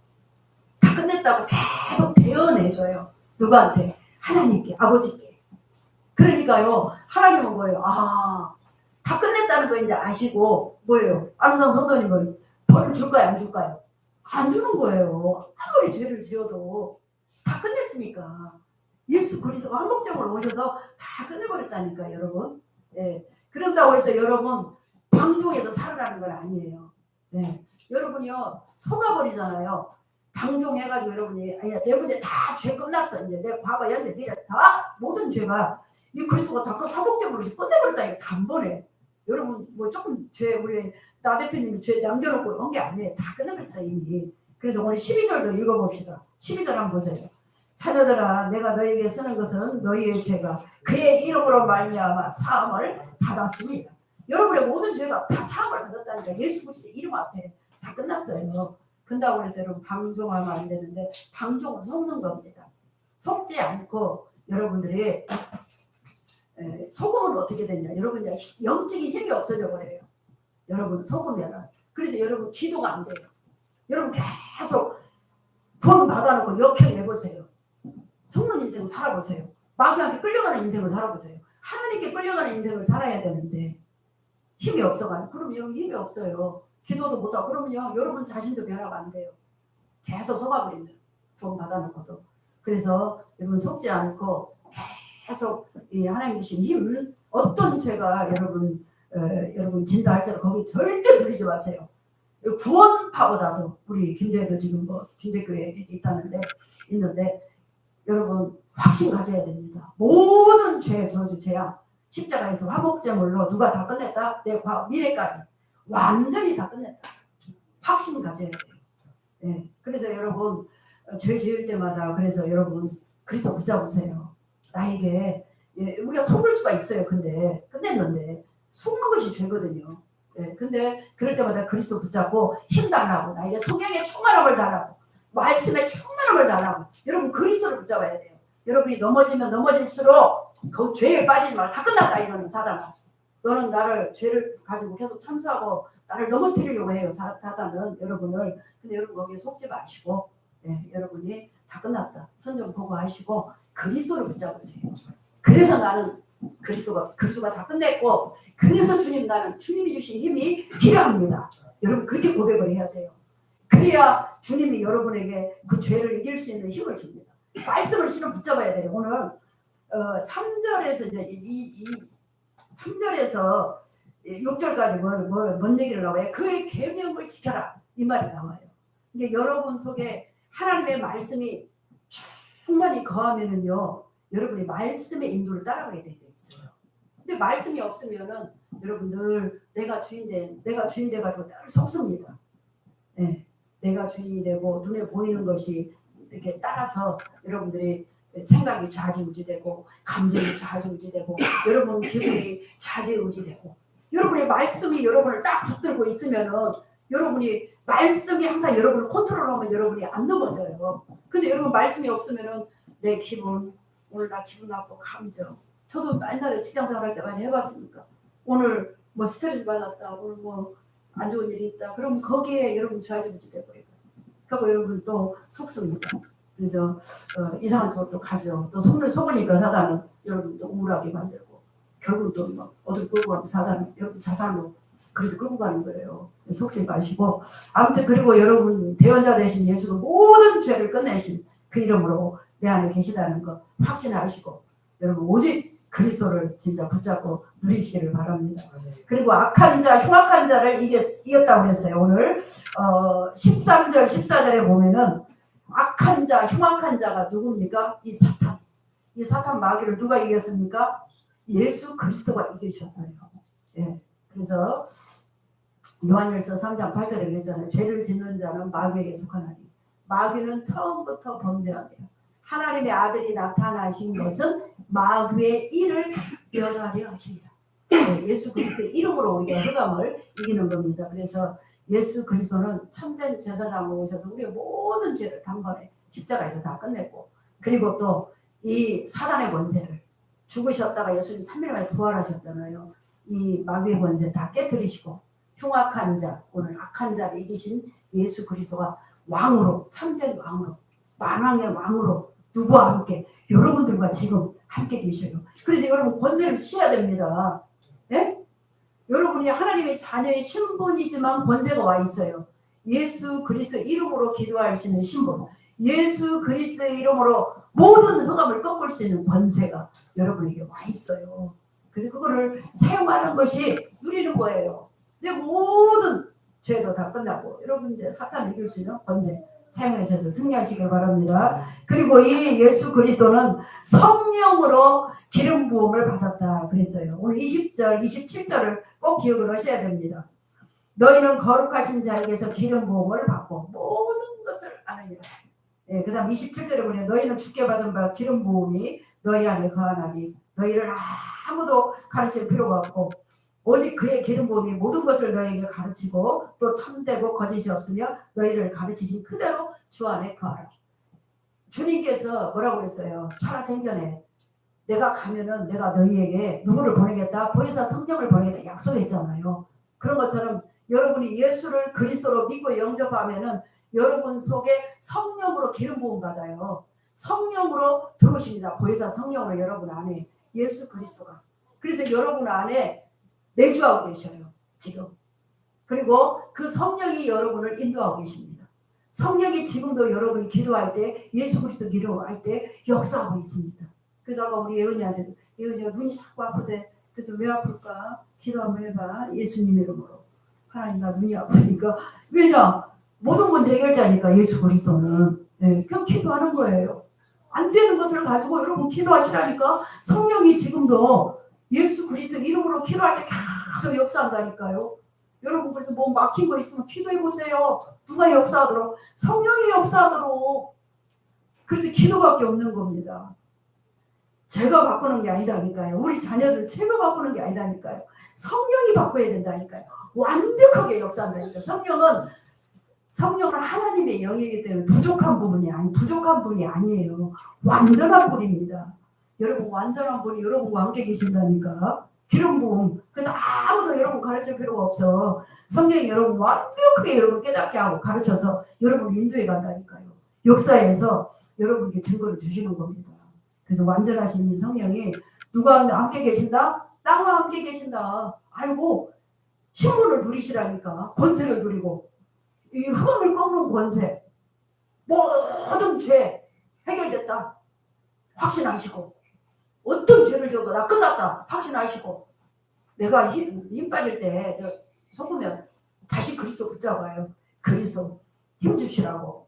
다 끝냈다고 계속 대언해줘요. 누구한테? 하나님께, 아버지께. 그러니까요 하나님은 뭐예요? 다 끝냈다는 거 이제 아시고 뭐예요? 안우상 성도님은 벌을 줄까요 안 줄까요? 안 주는 거예요. 아무리 죄를 지어도 다 끝냈으니까. 예수 그리스도가 한목적으로 오셔서 다 끝내버렸다니까 여러분. 예. 그런다고 해서 여러분 방종해서 살으라는 건 아니에요. 예. 여러분이요 속아버리잖아요. 방종해가지고 여러분이 아니 내 문제 다 죄 끝났어. 이제 내 과거 현재 미래 다 모든 죄가 이 그리스도가 다 한목적으로 끝내버렸다니까 단번에. 여러분 뭐 조금 죄 우리 나 대표님이 죄 남겨놓고 한 게 아니에요. 다 끝내버렸어요 이미. 그래서 오늘 12절도 읽어봅시다. 12절 한번 보세요. 자녀들아 내가 너에게 쓰는 것은 너희의 죄가 그의 이름으로 말미암아 사함을 받았습니다. 여러분의 모든 죄가 다 사함을 받았다니까. 예수 그리스도 이름 앞에 다 끝났어요. 근다고 해서 여러분 방종하면 안 되는데 방종은 속는 겁니다. 속지 않고 여러분들이 속으면 어떻게 되냐. 여러분 영적인 힘이 없어져 버려요. 여러분 속으면은. 그래서 여러분 기도가 안 돼요. 여러분 계속 구원 받아놓고 역행해보세요. 속는 인생 살아보세요. 마귀한테 끌려가는 인생을 살아보세요. 하나님께 끌려가는 인생을 살아야 되는데 힘이 없어가지고 그러면 힘이 없어요. 기도도 못하고 그러면요 여러분 자신도 변화가 안 돼요. 계속 속아버리면 구원 받아놓고도. 그래서 여러분 속지 않고 계속 이 하나님 주신 힘 어떤 죄가 여러분 진다 할지라도 거기 절대 들리지 마세요. 구원파보다도 우리 김제도 지금 뭐 김제교회에 있는데 여러분 확신 가져야 됩니다. 모든 죄 저주 죄악 십자가에서 화목제물로 누가 다 끝냈다? 내 과거 미래까지 완전히 다 끝냈다. 확신 가져야 돼요. 네. 그래서 여러분 죄 지을 때마다 그래서 여러분 그리스도 붙잡으세요. 나에게 우리가 속을 수가 있어요. 근데 끝냈는데 속는 것이 죄거든요. 네. 근데 그럴 때마다 그리스도 붙잡고 힘 달라고 나에게 성령의 충만함을 달라고 말씀의 충만함을 달라고 여러분 그리스도를 붙잡아야 돼요. 여러분이 넘어지면 넘어질수록 그 죄에 빠지지 말고 다 끝났다 이거는 사단아. 너는 나를 죄를 가지고 계속 참수하고 나를 넘어뜨리려고 해요. 사단은 여러분을. 근데 여러분 거기에 속지 마시고 여러분이 다 끝났다. 선정 보고하시고 그리스도를 붙잡으세요. 그래서 나는 그리스도가 다 끝냈고 그래서 나는 주님이 주신 힘이 필요합니다. 여러분 그렇게 고백을 해야 돼요. 그래야 주님이 여러분에게 그 죄를 이길 수 있는 힘을 줍니다. 말씀을 실은 붙잡아야 돼요. 오늘 3절에서 이제 3절에서 6절까지 뭔 얘기를 나와요? 그의 계명을 지켜라 이 말이 나와요. 이게 여러분 속에 하나님의 말씀이 충만히 거하면은요 여러분이 말씀의 인도를 따라가게 되어 있어요. 근데 말씀이 없으면은 여러분들 내가 주인 돼 가지고 늘 속습니다. 내가 주인이 되고 눈에 보이는 것이 이렇게 따라서 여러분들이 생각이 좌지우지되고 감정이 좌지우지되고 여러분 기분이 좌지우지되고 여러분의 말씀이 여러분을 딱 붙들고 있으면은 여러분이 말씀이 항상 여러분을 컨트롤하면 여러분이 안 넘어져요. 근데 여러분 말씀이 없으면은 내 기분 오늘 나 기분 나쁘고 감정 저도 옛날에 직장생활 할 때 많이 해봤으니까 오늘 뭐 스트레스 받았다 오늘 뭐 안 좋은 일이 있다 그러면 거기에 여러분 좌지우지 돼버려요. 그리고 여러분 또 속습니다. 그래서 이상한 쪽으로 가죠. 또 속으니까 사단은 여러분 또 우울하게 만들고 결국 또 막 어디로 끌고 가면 사단은 여러분 자살로 그래서 끌고 가는 거예요. 속지 마시고 아무튼 그리고 여러분 대언자 되신 예수가 모든 죄를 끝내신 그 이름으로 내 안에 계시다는 거 확신하시고 여러분 오직 그리스도를 진짜 붙잡고 누리시기를 바랍니다. 그리고 악한 자, 흉악한 자를 이겼다고 그랬어요. 오늘 13절, 14절에 보면은 악한 자, 흉악한 자가 누굽니까? 이 사탄 마귀를 누가 이겼습니까? 예수 그리스도가 이기셨어요. 그래서 요한일서 3장 8절에 그랬잖아요. 죄를 짓는 자는 마귀에게 속하나니 마귀는 처음부터 범죄하며 하나님의 아들이 나타나신 것은 마귀의 일을 멸하려 하시니라. 예수 그리스도의 이름으로 우리가 흑암을 이기는 겁니다. 그래서 예수 그리스도는 참된 제사장으로 오셔서 우리의 모든 죄를 단번에 십자가에서 다 끝냈고 그리고 또 이 사단의 권세를 죽으셨다가 예수님 3일 만에 부활하셨잖아요. 이 마귀의 권세 다 깨뜨리시고 흉악한 자 오늘 악한 자를 이기신 예수 그리스도가 왕으로 참된 왕으로 만왕의 왕으로 누구와 함께 여러분들과 지금 함께 계셔요. 그래서 여러분 권세를 쓰셔야 됩니다. 여러분이 하나님의 자녀의 신분이지만 권세가 와 있어요. 예수 그리스도 이름으로 기도할 수 있는 신분 예수 그리스도의 이름으로 모든 흑암을 꺾을 수 있는 권세가 여러분에게 와 있어요. 그래서 그거를 사용하는 것이 누리는 거예요. 내 모든 죄도 다 끝나고 여러분 이제 사탄을 이길 수 있는 권세 사용하셔서 승리하시길 바랍니다. 그리고 이 예수 그리스도는 성령으로 기름 부음을 받았다 그랬어요. 오늘 20절, 27절을 꼭 기억을 하셔야 됩니다. 너희는 거룩하신 자에게서 기름 부음을 받고 모든 것을 아느니라. 그 다음 27절에 보면 너희는 주께 받은 바 기름 부음이 너희 안에 거하나니 너희를 아무도 가르칠 필요가 없고 오직 그의 기름 부음이 모든 것을 너희에게 가르치고 또 참되고 거짓이 없으며 너희를 가르치신 그대로 주 안에 거하라. 주님께서 뭐라고 그랬어요? 살아생전에 내가 가면은 내가 너희에게 누구를 보내겠다? 보혜사 성령을 보내겠다 약속했잖아요. 그런 것처럼 여러분이 예수를 그리스도로 믿고 영접하면은 여러분 속에 성령으로 기름 부음 받아요. 성령으로 들어오십니다. 보혜사 성령으로 여러분 안에 예수 그리스도가. 그래서 여러분 안에 내주하고 계셔요. 지금. 그리고 그 성령이 여러분을 인도하고 계십니다. 성령이 지금도 여러분이 기도할 때 예수 그리스도 기도할 때 역사하고 있습니다. 그래서 아까 우리 예은이한테 예은이가 눈이 자꾸 아프대. 그래서 왜 아플까? 기도 한번 해봐. 예수님 이름으로. 하나님 나 눈이 아프니까. 왜냐? 모든 문제 해결자니까 예수 그리스도는. 그냥 기도하는 거예요. 안 되는 것을 가지고 여러분 기도하시라니까 성령이 지금도 예수 그리스도 이름으로 기도할 때 계속 역사한다니까요. 여러분 그래서 뭐 막힌 거 있으면 기도해 보세요. 누가 역사하도록? 성령이 역사하도록. 그래서 기도밖에 없는 겁니다. 제가 바꾸는 게 아니다니까요. 우리 자녀들 제가 바꾸는 게 아니다니까요. 성령이 바꿔야 된다니까요. 완벽하게 역사한다니까요. 성령은 하나님의 영이기 때문에 부족한 분이 아니에요. 완전한 분입니다. 여러분 완전한 분이 여러분과 함께 계신다니까. 기름 부음. 그래서 아무도 여러분 가르칠 필요가 없어. 성경이 여러분 완벽하게 여러분 깨닫게 하고 가르쳐서 여러분 인도해 간다니까요. 역사에서 여러분께 증거를 주시는 겁니다. 그래서 완전하신 이 성령이 누가 함께 계신다? 나와 함께 계신다. 알고 신분을 누리시라니까. 권세를 누리고 이 흑암을 꺾는 권세, 모든 죄 해결됐다 확신하시고, 어떤 죄를 져도 나 끝났다 확신하시고, 내가 힘 빠질 때 속으면 다시 그리스도 붙잡아요. 그리스도 힘주시라고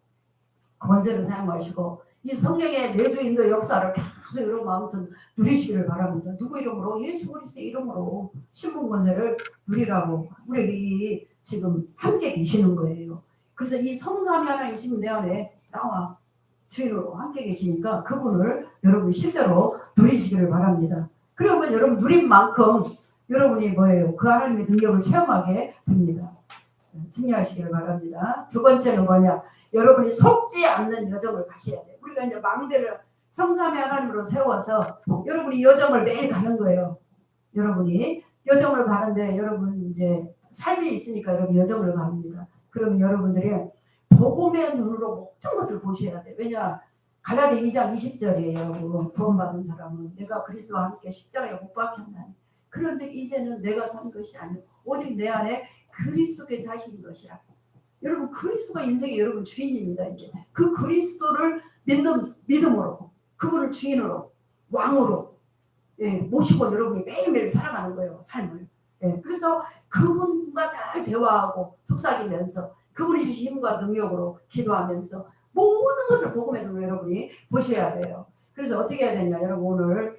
권세를 사용하시고, 이 성령의 내주 인도 역사를 계속 여러분 아무튼 누리시기를 바랍니다. 누구 이름으로? 예수 그리스도의 이름으로 신분 권세를 누리라고 우리 지금 함께 계시는 거예요. 그래서 이 성삼위 하나님이신 내 안에 나와 주인으로 함께 계시니까 그분을 여러분이 실제로 누리시기를 바랍니다. 그러면 여러분 누린 만큼 여러분이 뭐예요? 그 하나님의 능력을 체험하게 됩니다. 승리하시기를 바랍니다. 두 번째는 뭐냐? 여러분이 속지 않는 여정을 가셔야 돼요. 우리가 이제 망대를 성삼위 하나님으로 세워서 여러분이 여정을 매일 가는 거예요. 여러분이 여정을 가는데 여러분 이제 삶이 있으니까 여러분 여정을 갑니다. 그러면 여러분들이 복음의 눈으로 모든 것을 보셔야 돼요. 왜냐? 갈라디 2장 20절이에요. 구원받은 사람은 내가 그리스도와 함께 십자가에 못 박혔나니 그런즉 이제는 내가 산 것이 아니고 오직 내 안에 그리스도께서 사신 것이라. 여러분 그리스도가 인생의 여러분 주인입니다. 이제 그 그리스도를 믿는 믿음으로 그분을 주인으로 왕으로 모시고 여러분이 매일매일 살아가는 거예요. 삶을. 그래서 그분과 잘 대화하고 속삭이면서 그분이 주신 힘과 능력으로 기도하면서 모든 것을 복음의 눈으로 여러분이 보셔야 돼요. 그래서 어떻게 해야 되냐 여러분 오늘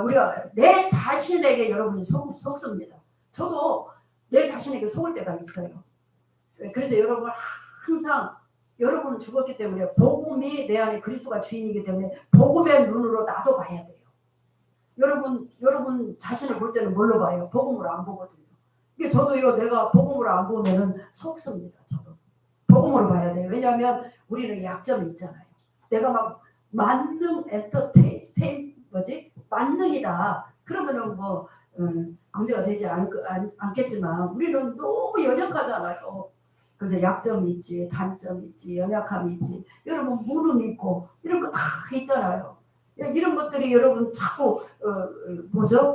우리가 내 자신에게 여러분이 속습니다. 저도 내 자신에게 속을 때가 있어요. 그래서 여러분 항상 여러분은 죽었기 때문에 복음이 내 안에 그리스도가 주인이기 때문에 복음의 눈으로 나도 봐야 돼요. 여러분 자신을 볼 때는 뭘로 봐요? 복음으로 안 보거든요. 이게 저도요 내가 복음으로 안 보면은 속습니다. 저도 복음으로 봐야 돼요. 왜냐하면 우리는 약점이 있잖아요. 내가 막 만능 만능이다. 그러면은 뭐 문제가 되지 않겠지만 우리는 너무 연약하잖아요. 그래서 약점이 있지, 단점이 있지, 연약함이 있지. 여러분 무능이 있고 이런 거 다 있잖아요. 이런 것들이 여러분 자꾸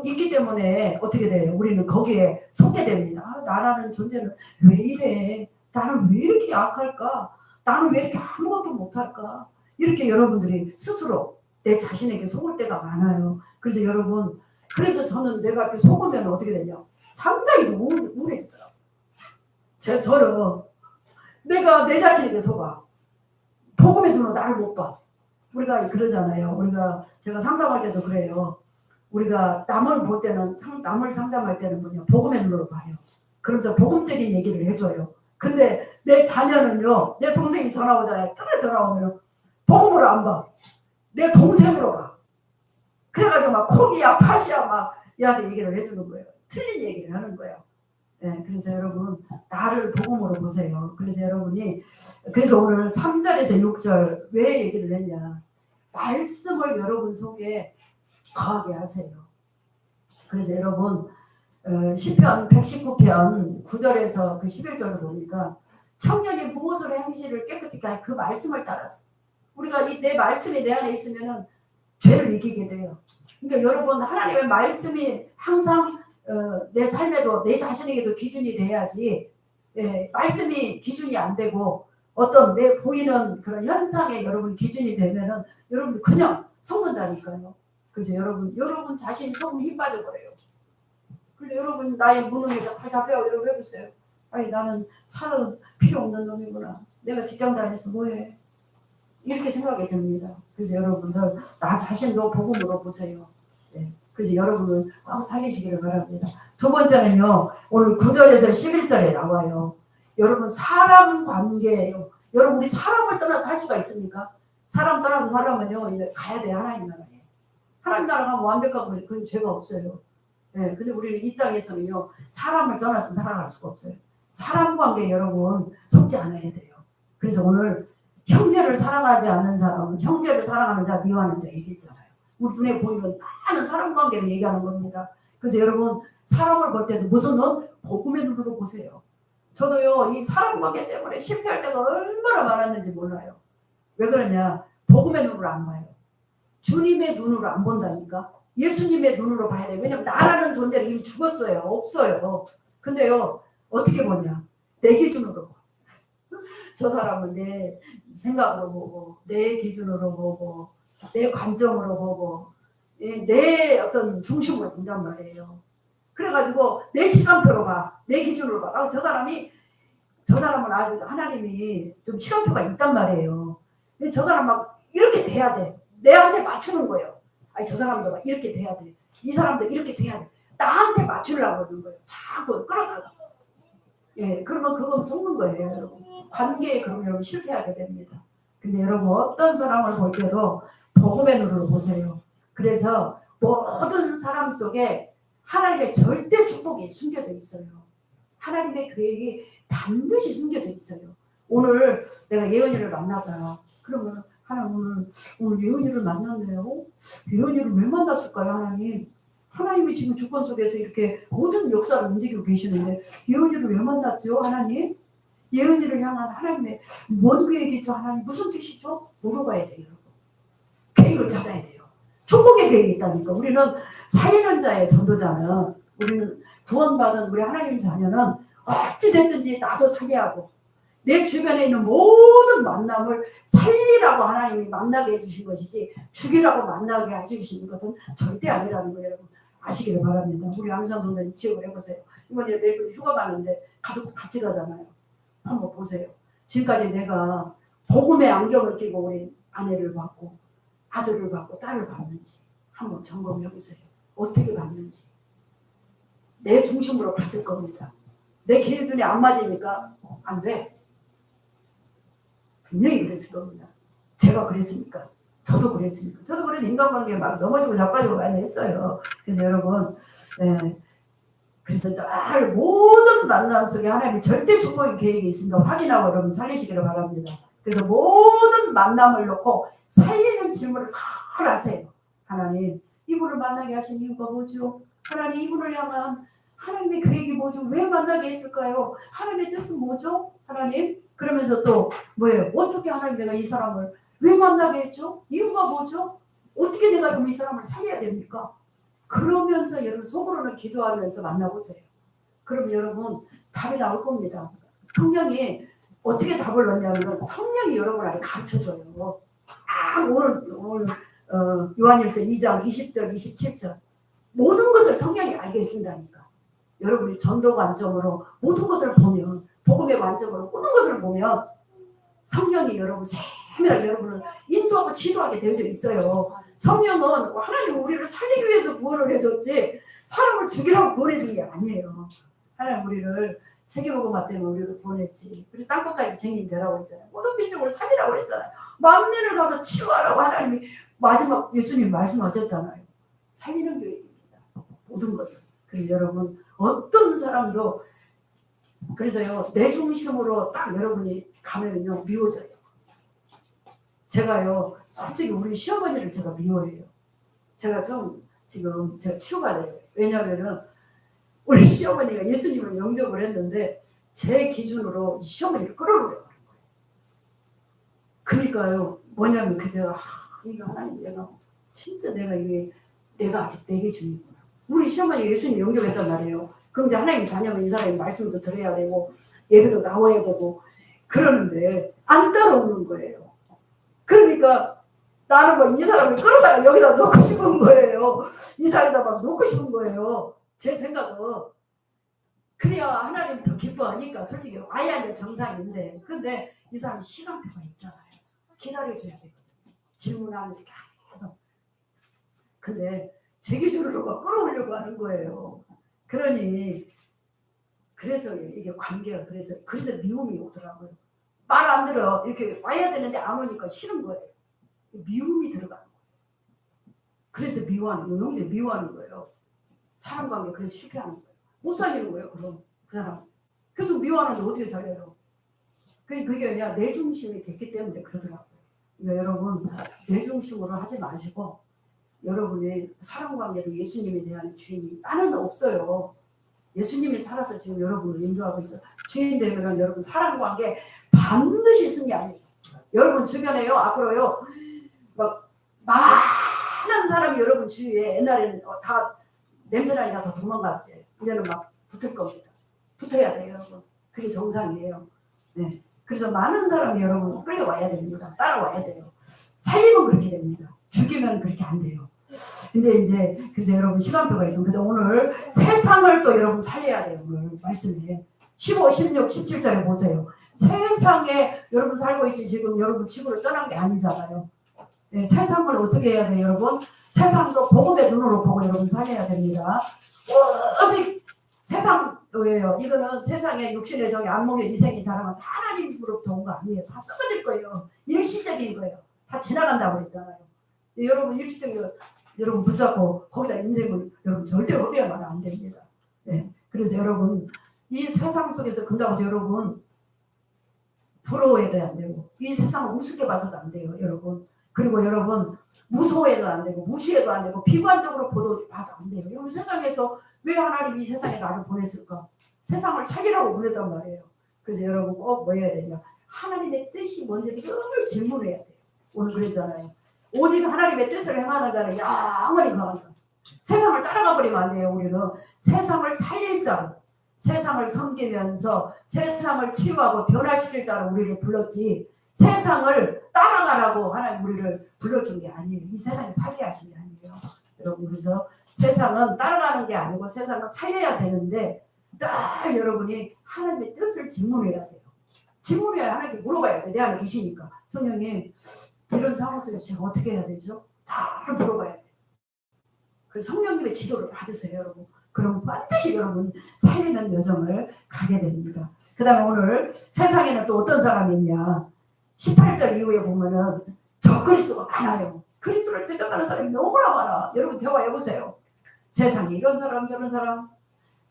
있기 때문에 어떻게 돼요? 우리는 거기에 속게 됩니다. 나라는 존재는 왜 이래? 나는 왜 이렇게 약할까? 나는 왜 이렇게 아무것도 못할까? 이렇게 여러분들이 스스로 내 자신에게 속을 때가 많아요. 그래서 여러분 그래서 저는 내가 이렇게 속으면 어떻게 되냐? 당장이 우울해지더라고요. 저는 내가 내 자신에게 속아. 복음의 눈으로 나를 못 봐. 우리가 그러잖아요. 제가 상담할 때도 그래요. 우리가 남을 볼 때는 남을 상담할 때는 뭐냐 복음의 눈으로 봐요. 그러면서 복음적인 얘기를 해줘요. 근데 내 자녀는요, 내 동생이 전화 오잖아요. 딸 전화 오면 복음으로 안 봐. 내 동생으로 봐. 그래가지고 막 콕이야 팥이야 막 얘한테 얘기를 해주는 거예요. 틀린 얘기를 하는 거예요. 그래서 여러분 나를 복음으로 보세요. 그래서 오늘 3절에서 6절 왜 얘기를 했냐? 말씀을 여러분 속에 거하게 하세요. 그래서 여러분 시편 119편 9절에서 그 11절을 보니까 청년이 무엇으로 행실을 깨끗하게 하여 그 말씀을 따라서 우리가 내 말씀이 내 안에 있으면은 죄를 이기게 돼요. 그러니까 여러분 하나님의 말씀이 항상 내 삶에도 내 자신에게도 기준이 돼야지 말씀이 기준이 안 되고 어떤 내 보이는 그런 현상에 여러분 기준이 되면은 여러분 그냥 속는다니까요. 그래서 여러분 자신이 속으면 힘 빠져버려요. 근데 여러분 나의 무능에 잘 잡혀요. 이러고 해보세요. 아니 나는 살은 필요 없는 놈이구나. 내가 직장 다녀서 뭐해. 이렇게 생각이 듭니다. 그래서 여러분들 나 자신도 복음으로 보세요. 그래서 여러분은 꼭 살리시기를 바랍니다. 두 번째는요. 오늘 9절에서 11절에 나와요. 여러분 사람 관계예요. 여러분 우리 사람을 떠나서 살 수가 있습니까? 사람 떠나서 살려면요. 이제 가야 돼 하나님 나라에. 하나님 나라 가면 완벽한 거예요. 그건 죄가 없어요. 근데 우리는 이 땅에서는요. 사람을 떠나서 살아갈 수가 없어요. 사람 관계 여러분 속지 않아야 돼요. 그래서 오늘 형제를 사랑하지 않는 사람은 형제를 사랑하는 자 미워하는 자 얘기했잖아요. 우리 눈에 보이는 많은 사람 관계를 얘기하는 겁니다. 그래서 여러분 사람을 볼 때도 무슨 눈? 복음의 눈으로 보세요. 저도요 이 사람 관계 때문에 실패할 때가 얼마나 많았는지 몰라요. 왜 그러냐? 복음의 눈으로 안 봐요. 주님의 눈으로 안 본다니까. 예수님의 눈으로 봐야 돼요. 왜냐면 나라는 존재는 이미 죽었어요. 없어요. 근데요 어떻게 보냐? 내 기준으로 봐. 저 사람은 내 생각으로 보고 내 기준으로 보고 내 관점으로 보고 내 어떤 중심으로 본단 말이에요. 그래가지고 내 시간표로 봐. 내 기준으로 봐. 저 사람은 아직 하나님이 좀 시간표가 있단 말이에요. 저 사람 막 이렇게 돼야 돼. 내한테 맞추는 거예요. 아니 저 사람도 막 이렇게 돼야 돼. 이 사람도 이렇게 돼야 돼. 나한테 맞추려고 하는 거예요. 자꾸 끌어다가. 예, 그러면 그건 속는 거예요, 여러분. 관계에 그러면 여러분 실패하게 됩니다. 근데 여러분 어떤 사람을 볼 때도 복음의 눈으로 보세요. 그래서 모든 사람 속에 하나님의 절대 축복이 숨겨져 있어요. 하나님의 계획이 반드시 숨겨져 있어요. 오늘 내가 예언이를 만나봐요. 그러면 하나님 오늘 예언이를 만났네요. 예언이를 왜 만났을까요, 하나님? 하나님이 지금 주권 속에서 이렇게 모든 역사를 움직이고 계시는데 예언이를 왜 만났죠, 하나님? 예언이를 향한 하나님의 뭔 계획이죠, 하나님? 무슨 뜻이죠? 물어봐야 돼요. 계획을 찾아야 돼요. 축복의 계획이 있다니까. 우리는 살리는 자의 전도자는, 우리는 구원받은 우리 하나님 자녀는 어찌됐든지 나도 살리하고 내 주변에 있는 모든 만남을 살리라고 하나님이 만나게 해주신 것이지 죽이라고 만나게 해주시는 것은 절대 아니라는 거 여러분 아시기를 바랍니다. 우리 안상 선배님 기억을 해보세요. 이번에 내일 휴가 가는데 가족 같이 가잖아요. 한번 보세요. 지금까지 내가 복음의 안경을 끼고 우리 아내를 봤고 아들을 받고 딸을 받는지 한번 점검해 보세요. 어떻게 받는지. 내 중심으로 봤을 겁니다. 내 기준이 안 맞으니까 안 돼. 분명히 그랬을 겁니다. 제가 그랬습니까? 저도 그랬습니까? 저도 그래서 인간관계에 막 넘어지고 자빠지고 많이 했어요. 그래서 여러분 그래서 늘 모든 만남 속에 하나님의 절대 축복의 계획이 있습니다. 확인하고 여러분 살리시기를 바랍니다. 그래서 모든 만남을 놓고 살리는 질문을 다 하세요. 하나님 이분을 만나게 하신 이유가 뭐죠? 하나님 이분을 향한 하나님의 계획이 뭐죠? 왜 만나게 했을까요? 하나님의 뜻은 뭐죠? 하나님 그러면서 또 뭐예요? 어떻게 하나님 내가 이 사람을 왜 만나게 했죠? 이유가 뭐죠? 어떻게 내가 그럼 이 사람을 살려야 됩니까? 그러면서 여러분 속으로는 기도하면서 만나보세요. 그럼 여러분 답이 나올 겁니다. 성령이 어떻게 답을 넣냐면 성령이 여러분한테 가르쳐줘요. 오늘 요한일서 2장 20절 27절 모든 것을 성령이 알게 해준다니까. 여러분이 전도 관점으로 모든 것을 보면 복음의 관점으로 모든 것을 보면 성령이 여러분 세밀하게 여러분을 인도하고 지도하게 되어져 있어요. 성령은 하나님 우리를 살리기 위해서 구원을 해줬지 사람을 죽이라고 구원해준 게 아니에요. 하나님 우리를 세계복음화 때문에 우리를 구원했지. 그래서 땅끝까지 증인 되라고 했잖아요. 모든 민족을 살리라고 했잖아요. 만민을 가서 치유하라고 하나님이 마지막 예수님 말씀하셨잖아요. 살리는 교회입니다. 모든 것은. 그래서 여러분 어떤 사람도 그래서요 내 중심으로 딱 여러분이 가면은요 미워져요. 제가요 솔직히 우리 시어머니를 제가 미워해요. 제가 좀 지금 제가 치유가 돼요. 왜냐하면은 우리 시어머니가 예수님을 영접을 했는데 제 기준으로 시어머니를 끌어오려고 하는 거예요. 그러니까요 뭐냐면 그때가 이거 하나님 내가 진짜 내가 아직 내 기준이구나. 우리 시어머니 예수님 영접했단 말이에요. 그럼 이제 하나님 자녀면 이 사람이 말씀도 들어야 되고 예배도 나와야 되고 그러는데 안 따라오는 거예요. 그러니까 나는 막 이 사람을 끌어다가 여기다 놓고 싶은 거예요. 이 사람에다 막 놓고 싶은 거예요. 제 생각은. 그래야 하나님 더 기뻐하니까 솔직히 와야 될 정상인데 근데 이 사람이 시간표가 있잖아요. 기다려줘야 되거든요. 질문하면서 계속. 근데 제 기준으로 막 끌어오려고 하는 거예요. 그러니 그래서 이게 관계가 그래서 미움이 오더라고요. 말 안 들어. 이렇게 와야 되는데 안 오니까 싫은 거예요. 미움이 들어가는 거예요. 그래서 미워하는 거예요. 사람 관계 그래서 실패하는 거예요. 못 살리는 거예요. 그럼 그 사람 계속 미워하는데 어떻게 살려요? 그게 아니라 내 중심이 됐기 때문에 그러더라고요. 그러니까 여러분 내 중심으로 하지 마시고 여러분의 사랑관계로 예수님에 대한 주인이 나는 없어요. 예수님이 살아서 지금 여러분을 인도하고 있어요. 주인 되면 여러분 사랑관계 반드시 승리 아니에요. 여러분 주변에요, 앞으로요, 막 많은 사람이 여러분 주위에 옛날에는 다 냄새나니 나서 도망갔어요. 이제는 막 붙을 겁니다. 붙어야 돼요, 여러분. 그게 정상이에요. 네. 그래서 많은 사람이 여러분 끌려와야 됩니다. 따라와야 돼요. 살리면 그렇게 됩니다. 죽이면 그렇게 안 돼요. 근데 이제 그래서 여러분 시간표가 있어요. 그래서 오늘 세상을 또 여러분 살려야 돼요. 오늘 말씀에 15, 16, 17절에 보세요. 세상에 여러분 살고 있지 지금 여러분 지구를 떠난 게 아니잖아요. 네, 세상을 어떻게 해야 돼요, 여러분? 세상도 복음의 눈으로 보고 여러분 살려야 됩니다. 오직 세상이에요. 이거는 세상의 육신의 정의, 안목의 이생이 자랑은 하나님으로부터 온 거 아니에요. 다 썩어질 거예요. 일시적인 거예요. 다 지나간다고 그랬잖아요. 여러분 일시적인 여러분 붙잡고 거기다 인생을 여러분 절대 허비하면 안 됩니다. 네. 그래서 여러분 이 세상 속에서 근다고 해서 여러분 부러워해도 안 되고 이 세상을 우습게 봐서도 안 돼요, 여러분. 그리고 여러분 무서워해도 안 되고 무시해도 안 되고 비관적으로 봐도 안 돼요. 여러분 세상에서 왜 하나님이 이 세상에 나를 보냈을까? 세상을 살리라고 보냈단 말이에요. 그래서 여러분 꼭 뭐 해야 되냐? 하나님의 뜻이 뭔지 늘 질문해야 돼요. 오늘 그랬잖아요. 오직 하나님의 뜻을 행하는 자는 영원히 거한다. 세상을 따라가 버리면 안 돼요. 우리는 세상을 살릴 자로, 세상을 섬기면서 세상을 치유하고 변화시킬 자로 우리를 불렀지, 세상을 따라가라고 하나님 우리를 불러준 게 아니에요. 이 세상에 살게 하신 게 아니에요. 여러분 그래서 세상은 따라가는 게 아니고 세상은 살려야 되는데 늘 여러분이 하나님의 뜻을 질문해야 돼요. 질문해야 하나님께 물어봐야 돼. 내 안에 계시니까. 성령님 이런 상황 속에서 제가 어떻게 해야 되죠? 다 물어봐야 돼요. 그래서 성령님의 지도를 받으세요, 여러분. 그럼 반드시 여러분 살리는 여정을 가게 됩니다. 그 다음에 오늘 세상에는 또 어떤 사람이 있냐. 18절 이후에 보면은 적그리스도가 많아요. 그리스도를 대적하는 사람이 너무나 많아. 여러분 대화해보세요. 세상에 이런 사람 저런 사람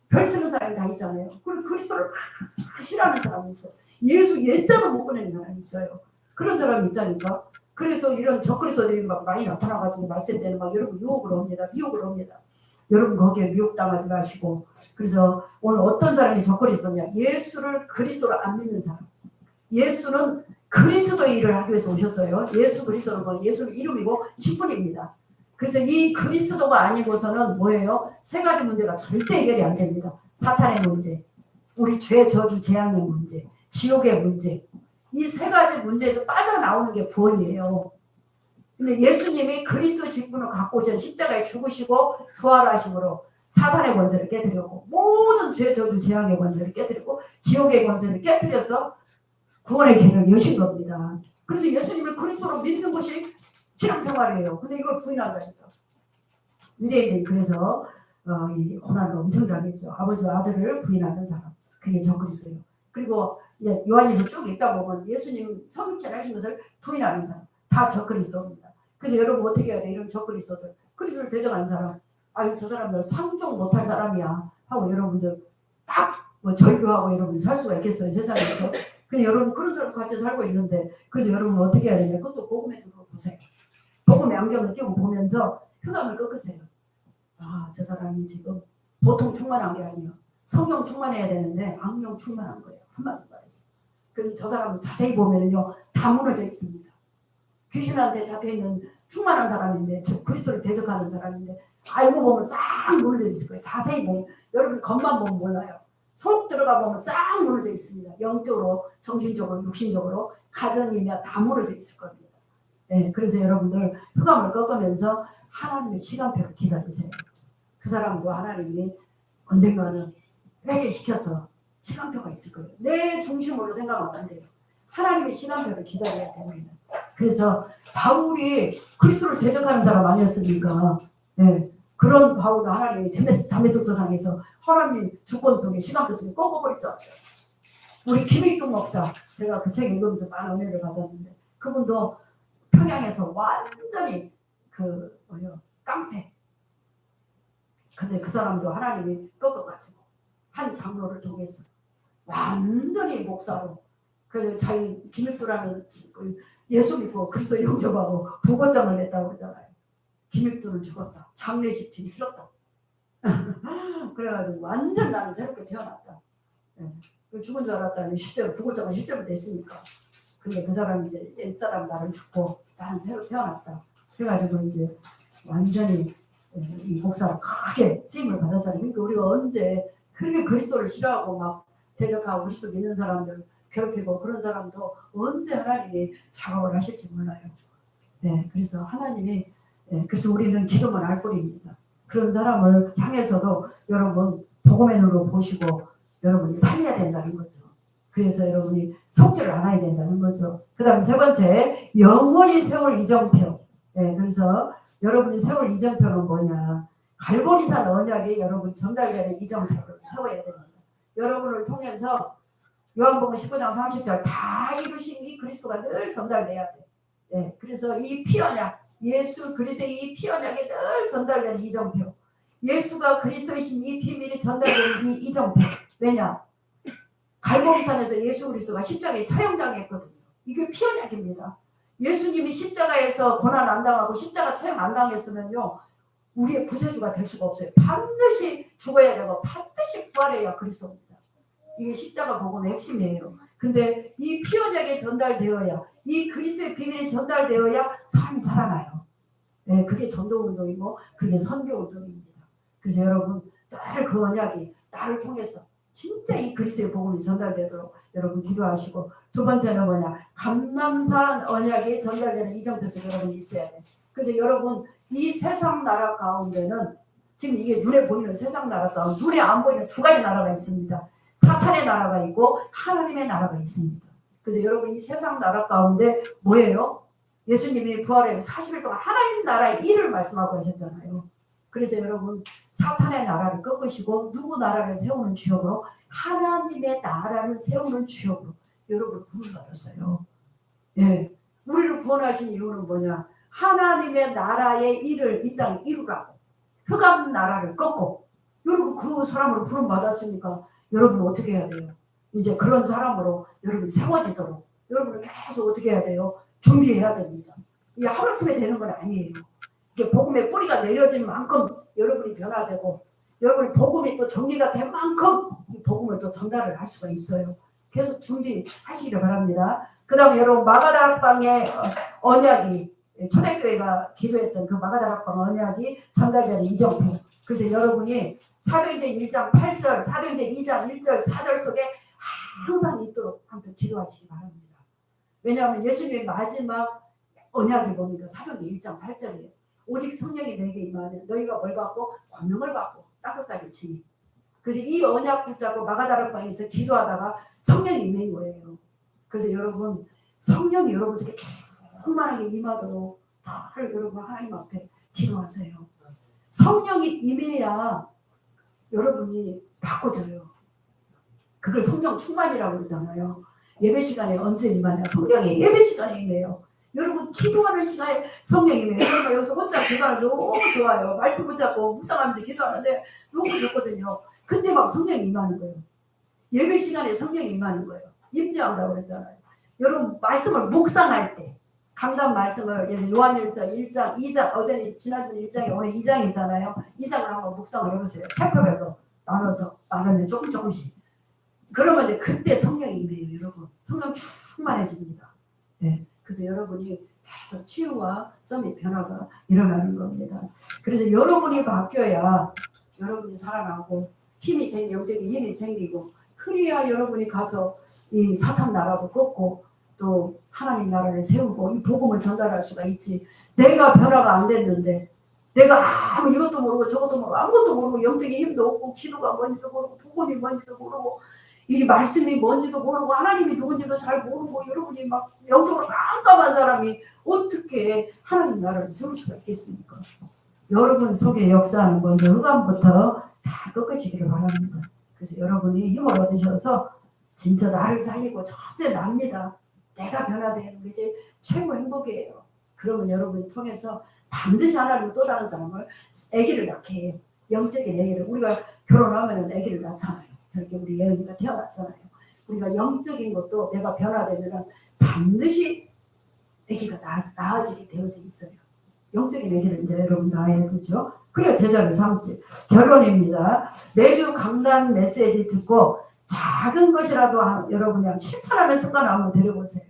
별 쓰는 사람이 다 있잖아요. 그리고 그리스도를 막 싫어하는 사람이 있어. 예수 예자도 못 꺼내는 사람이 있어요. 그런 사람이 있다니까. 그래서 이런 적그리스도들이 막 많이 나타나가지고 말씀 때는 막 여러분 유혹을 합니다. 미혹을 합니다. 여러분 거기에 미혹당하지 마시고. 그래서 오늘 어떤 사람이 적그리스도냐. 예수를 그리스도로 안 믿는 사람. 예수는 그리스도의 일을 하기 위해서 오셨어요. 예수 그리스도는 예수는 이름이고 직분입니다. 그래서 이 그리스도가 아니고서는 뭐예요? 세 가지 문제가 절대 해결이 안 됩니다. 사탄의 문제, 우리 죄, 저주, 재앙의 문제, 지옥의 문제. 이 세 가지 문제에서 빠져나오는 게 구원이에요. 근데 예수님이 그리스도 직분을 갖고 오신 십자가에 죽으시고 부활하심으로 사탄의 권세를 깨뜨렸고 모든 죄, 저주, 재앙의 권세를 깨뜨리고 지옥의 권세를 깨뜨려서 구원의 길을 여신 겁니다. 그래서 예수님을 그리스도로 믿는 것이 신앙생활이에요. 근데 이걸 부인한다니까. 유대인들이 그래서 이 고난을 엄청 당했죠. 아버지와 아들을 부인하는 사람. 그게 적그리스도예요. 그리고 이제 요한일서 쭉 읽다 보면 예수님 성육신 하신 것을 부인하는 사람. 다 적그리스도입니다. 그래서 여러분 어떻게 해야 돼? 이런 적그리스도들. 그리스도를 대적하는 사람. 아유 저 사람들 상종 못할 사람이야. 하고 여러분들 딱 뭐 절교하고 여러분 살 수가 있겠어요. 세상에서. 근데 여러분 그런 사람 같이 살고 있는데 그래서 여러분 어떻게 해야 되냐. 그것도 복음의 눈으로 보세요. 복음의 안경을 끼고 보면서 흑암을 꺾으세요. 아, 저 사람이 지금 보통 충만한 게 아니에요. 성령 충만해야 되는데 악령 충만한 거예요. 한마디로 말해서. 그래서 저 사람을 자세히 보면요 다 무너져 있습니다. 귀신한테 잡혀있는 충만한 사람인데 그리스도를 대적하는 사람인데 알고 보면 싹 무너져 있을 거예요. 자세히 보면 여러분 겉만 보면 몰라요. 속 들어가 보면 싹 무너져 있습니다. 영적으로, 정신적으로, 육신적으로, 가정이며 다 무너져 있을 겁니다. 네, 그래서 여러분들 흑암을 꺾으면서 하나님의 시간표를 기다리세요. 그 사람도 하나님이 언젠가는 회개시켜서 시간표가 있을 거예요. 내 중심으로 생각하면 안 돼요. 하나님의 시간표를 기다려야 됩니다. 그래서 바울이 그리스도를 대적하는 사람 아니었습니까? 네, 그런 바울도 하나님이 다메섹 도상에서 하나님 주권 속에 시간표 속에 꺾어버렸죠. 우리 김익중 목사, 제가 그 책 읽으면서 많은 은혜를 받았는데 그분도 평양에서 완전히 깡패. 근데 그 사람도 하나님이 꺾어가지고 한 장로를 통해서 완전히 목사로 그 자기 김익두라는 예수 믿고 그리스도 영접하고 부고장을 냈다고 그러잖아요. 김익두는 죽었다. 장례식 죽었다. 그래가지고 완전 나는 새롭게 태어났다. 예. 죽은 줄 알았다니 실제로 구급자가 실제로 됐으니까. 근데 그 사람이 이제 옛사람 나를 죽고 나는 새로 태어났다. 그래가지고 이제 완전히 이 목사를 크게 찜을 받았잖아요. 그러니까 우리가 언제 그렇게 그리스도를 싫어하고 막 대적하고 그리스도 믿는 사람들 괴롭히고 그런 사람도 언제 하나님이 작업을 하실지 몰라요. 네, 그래서 하나님이 그래서 우리는 기도만 할 뿐입니다. 그런 사람을 향해서도 여러분 복음의 눈으로 보시고 여러분이 살려야 된다는 거죠. 그래서 여러분이 속죄를 안 해야 된다는 거죠. 그 다음 세 번째, 영원히 세울 이정표. 그래서 여러분이 세울 이정표는 뭐냐? 갈보리산 언약이 여러분 전달되는 이정표를 세워야 됩니다. 여러분을 통해서 요한복음 19장 30절 다 이루신 이 그리스도가 늘 전달돼야 돼. 그래서 이 피언약, 예수 그리스도의 이 피언약이 늘 전달되는 이정표. 예수가 그리스도이신 이 비밀이 전달되는 이 이정표. 왜냐? 갈보리산에서 예수 그리스도가 십자가에 처형당했거든요. 이게 피언약입니다. 예수님이 십자가에서 고난 안 당하고 십자가 처형 안 당했으면요, 우리의 구세주가 될 수가 없어요. 반드시 죽어야 되고 반드시 부활해야 그리스도입니다. 이게 십자가 복음의 핵심이에요. 근데 이 피언약이 전달되어야, 이 그리스도의 비밀이 전달되어야 사람이 살아나요. 그게 전도운동이고 그게 선교운동입니다. 그래서 여러분 늘 그 언약이 나를 통해서 진짜 이 그리스도의 복음이 전달되도록 여러분 기도하시고, 두 번째는 뭐냐? 감람산 언약이 전달되는 이정표에서 여러분이 있어야 돼. 그래서 여러분 이 세상 나라 가운데는 지금 이게 눈에 보이는 세상 나라 가운데 눈에 안 보이는 두 가지 나라가 있습니다. 사탄의 나라가 있고 하나님의 나라가 있습니다. 그래서 여러분 이 세상 나라 가운데 뭐예요? 예수님이 부활해서 40일 동안 하나님 나라의 일을 말씀하고 하셨잖아요. 그래서 여러분 사탄의 나라를 꺾으시고 누구 나라를 세우는 주역으로? 하나님의 나라를 세우는 주역으로 여러분 부름 받았어요. 우리를 구원하신 이유는 뭐냐? 하나님의 나라의 일을 이 땅에 이루라고. 흑암 나라를 꺾고. 여러분 그 사람으로 부름 받았으니까 여러분 어떻게 해야 돼요? 이제 그런 사람으로 여러분이 세워지도록 여러분은 계속 어떻게 해야 돼요? 준비해야 됩니다. 이게 하루아침에 되는 건 아니에요. 이게 복음의 뿌리가 내려진 만큼 여러분이 변화되고, 여러분이 복음이 또 정리가 된 만큼 이 복음을 또 전달을 할 수가 있어요. 계속 준비하시기를 바랍니다. 그 다음에 여러분 마가다락방의 언약이, 초대교회가 기도했던 그 마가다락방 언약이 전달되는 이정표. 그래서 여러분이 사도행전 1장 8절, 사도행전 2장 1절 4절 속에 항상 있도록 한번 기도하시기 바랍니다. 왜냐하면 예수님의 마지막 언약이 뭡니까? 사도행전 1장 8절이에요. 오직 성령이 너에게 임하면 너희가 뭘 받고? 권능을 받고 땅끝까지 치니. 그래서 이 언약 붙잡고 마가다락방에서 기도하다가 성령이 임한 거예요. 그래서 여러분 성령이 여러분 속에 충만하게 임하도록 늘 여러분 하나님 앞에 기도하세요. 성령이 임해야 여러분이 바꿔져요. 그걸 성령 충만이라고 그러잖아요. 예배 시간에 언제 임하냐? 성령이 예배 시간에 임해요. 여러분 기도하는 시간에 성령이 임해요. 여러분 여기서 혼자 기도하는 너무 좋아요. 말씀 붙잡고 묵상하면서 기도하는데 너무 좋거든요. 근데 막 성령이 임하는 거예요. 예배 시간에 성령이 임하는 거예요. 임재한다고 그랬잖아요. 여러분 말씀을 묵상할 때 강단 말씀을 요한일서 1장, 2장, 어제 지난주 1장에 오늘 2장이잖아요. 2장을 한번 묵상을 해보세요. 챕터별로 나눠서 나누면 조금씩. 그러면 이제 그때 성령이 임해요, 여러분. 성령 충만해집니다. 그래서 여러분이 계속 치유와 썸의 변화가 일어나는 겁니다. 그래서 여러분이 바뀌어야 여러분이 살아나고 힘이 영적인 힘이 생기고, 그래야 여러분이 가서 이 사탄 나라도 꺾고 또 하나님 나라를 세우고 이 복음을 전달할 수가 있지. 내가 변화가 안 됐는데, 내가 아무 이것도 모르고 저것도 모르고 아무것도 모르고 영적인 힘도 없고 기도가 뭔지도 모르고 복음이 뭔지도 모르고 이 말씀이 뭔지도 모르고 하나님이 누군지도 잘 모르고 여러분이 막 영적으로 깜깜한 사람이 어떻게 하나님 나라를 세울 수가 있겠습니까? 여러분 속에 역사하는 먼저 흑암부터 다 꺾어지기를 바랍니다. 그래서 여러분이 힘을 얻으셔서 진짜 나를 살리고 첫째 납니다. 내가 변화되는 게 이제 최고 행복이에요. 그러면 여러분을 통해서 반드시 하나님 또 다른 사람을 아기를 낳게 해요. 영적인 아기를. 우리가 결혼하면 아기를 낳잖아요. 저렇게 우리 예은이가 태어났잖아요. 우리가 영적인 것도 내가 변화되면 반드시 아기가 나아지게 되어져 있어요. 영적인 얘기를 이제 여러분 다 해주죠. 그래야 제자를 삼지. 결론입니다. 매주 강단 메시지 듣고 작은 것이라도 여러분이 실천하는 습관을 한번 들여보세요.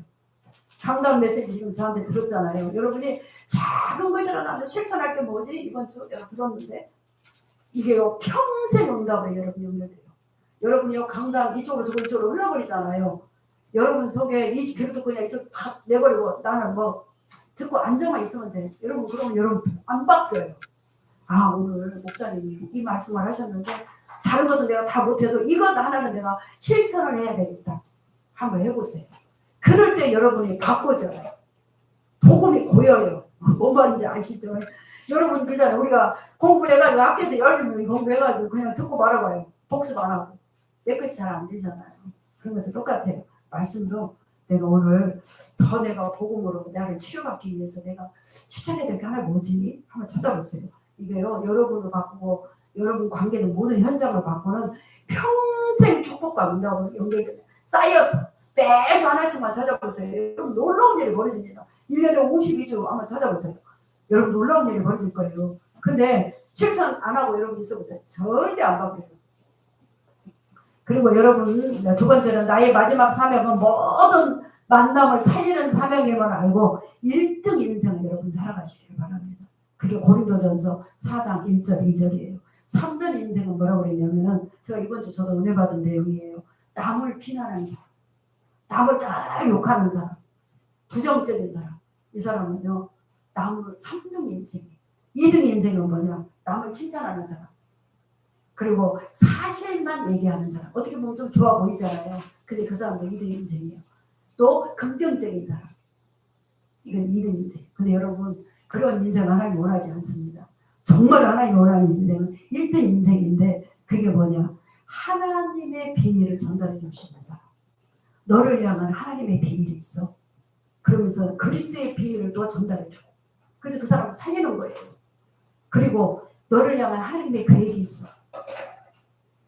강단 메시지 지금 저한테 들었잖아요. 여러분이 작은 것이라도 한번 실천할 게 뭐지? 이번 주 내가 들었는데 이게요 평생 응답으로 여러분 연결돼요. 여러분이요 강단 이쪽으로 두고 이쪽으로 흘러버리잖아요. 여러분 속에 이 그래도 그냥 이쪽 다 내버리고 나는 뭐 듣고 앉아만 있으면 돼. 여러분 그러면 여러분 안 바뀌어요. 아 오늘 목사님이 이 말씀을 하셨는데 다른 것은 내가 다 못해도 이것 하나는 내가 실천을 해야 되겠다. 한번 해보세요. 그럴 때 여러분이 바꿔져요. 복음이 고여요. 뭔 말인지 아시죠? 여러분 그러잖아요. 우리가 공부해가지고 학교에서 열심히 공부해가지고 그냥 듣고 말아봐요. 복습 안 하고 내 것이 잘 안 되잖아요. 그런 것도 똑같아요. 말씀도 내가 오늘 더 내가 복음으로 나를 치유받기 위해서 내가 실천해야 될 게 하나 뭐지? 한번 찾아보세요. 이게요 여러분을 바꾸고 여러분 관계는 모든 현장을 바꾸는 평생 축복과 응답으로 연결돼요. 쌓여서 매주 하나씩만 찾아보세요. 여러분 놀라운 일이 벌어집니다. 1년에 52주 한번 찾아보세요. 여러분 놀라운 일이 벌어질 거예요. 근데 실천 안 하고 여러분 있어보세요. 절대 안 바뀌어요. 그리고 여러분 두 번째는 나의 마지막 사명은 모든 만남을 살리는 사명임을 알고 1등 인생을 여러분 살아가시길 바랍니다. 그게 고린도전서 4장 1절 2절이에요. 3등 인생은 뭐라고 그랬냐면은 제가 이번 주 저도 은혜 받은 내용이에요. 남을 비난하는 사람, 남을 잘 욕하는 사람, 부정적인 사람. 이 사람은요 남을 3등 인생, 2등 인생은 뭐냐? 남을 칭찬하는 사람. 그리고 사실만 얘기하는 사람. 어떻게 보면 좀 좋아 보이잖아요. 근데 그 사람도 2등 인생이에요. 또 긍정적인 사람. 이건 2등 인생. 근데 여러분 그런 인생 하나님 원하지 않습니다. 정말 하나님 원하는 인생은 1등 인생인데 그게 뭐냐? 하나님의 비밀을 전달해 줄 수 있는 사람. 너를 향한 하나님의 비밀이 있어. 그러면서 그리스도의 비밀을 또 전달해 주고 그래서 그 사람을 살리는 거예요. 그리고 너를 향한 하나님의 계획이 있어.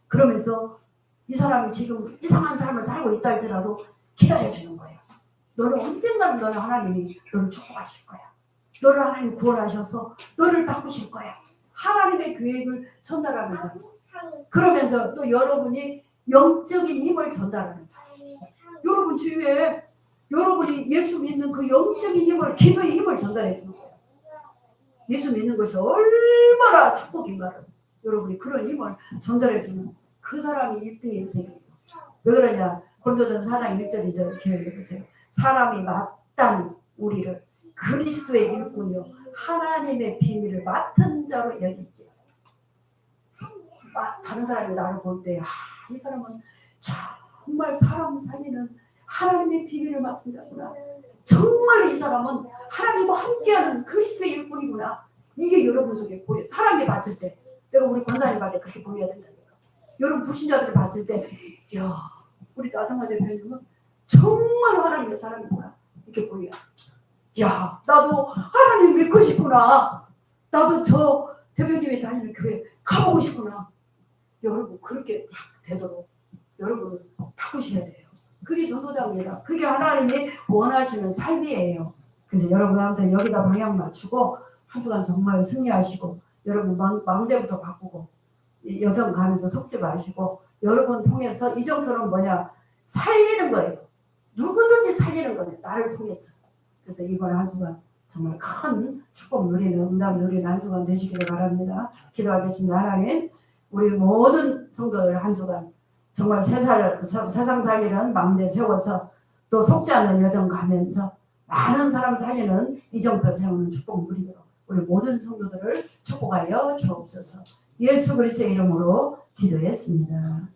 그러면서 이 사람이 지금 이상한 삶을 살고 있다 할지라도 기다려주는 거예요. 너는 언젠가는 너는 하나님이 너를 축복하실 거야. 너를 하나님 구원하셔서 너를 바꾸실 거야. 하나님의 계획을 전달하면서 그러면서 또 여러분이 영적인 힘을 전달하면서 여러분 주위에 여러분이 예수 믿는 그 영적인 힘을 기도의 힘을 전달해 주는 거예요. 예수 믿는 것이 얼마나 축복인가를 여러분이 그런 힘을 전달해 주는 그 사람이 1등 인생이에요. 왜 그러냐? 고린도전서 4장 1절 2절 기억해 보세요. 사람이 마땅히 우리를 그리스도의 일꾼이요 하나님의 비밀을 맡은 자로 여길지. 다른 사람이 나를 볼 때 이 사람은 정말 사람 살리는 하나님의 비밀을 맡은 자구나. 정말 이 사람은 하나님과 함께하는 그리스도의 일꾼이구나. 이게 여러분 속에 보여. 사람이 봤을 때 내가 우리 권사님 봤을 때 그렇게 보여야 된다니까. 여러분 불신자들이 봤을 때 야 우리 나정화 대표님은 정말 하나님의 사람이구나. 이렇게 보여. 야 나도 하나님 믿고 싶구나. 나도 저 대표님이 다니는 교회 가보고 싶구나. 여러분 그렇게 되도록 여러분을 바꾸셔야 돼요. 그게 전도자입니다. 그게 하나님이 원하시는 삶이에요. 그래서 여러분한테 여기다 방향 맞추고 한 주간 정말 승리하시고 여러분 마음대부터 바꾸고 여정 가면서 속지 마시고 여러분 통해서 이 정도는 뭐냐 살리는 거예요. 누구든지 살리는 거예요. 나를 통해서. 그래서 이번 한 주간 정말 큰 축복 누리는 응답 누리는 한 주간 되시기를 바랍니다. 기도하겠습니다. 하나님 우리 모든 성도들 한 주간 정말 세상 살리는 마음대 세워서 또 속지 않는 여정 가면서 많은 사람 살리는 이정표 세우는 축복 누리도록 우리 모든 성도들을 축복하여 주옵소서. 예수 그리스도의 이름으로 기도했습니다.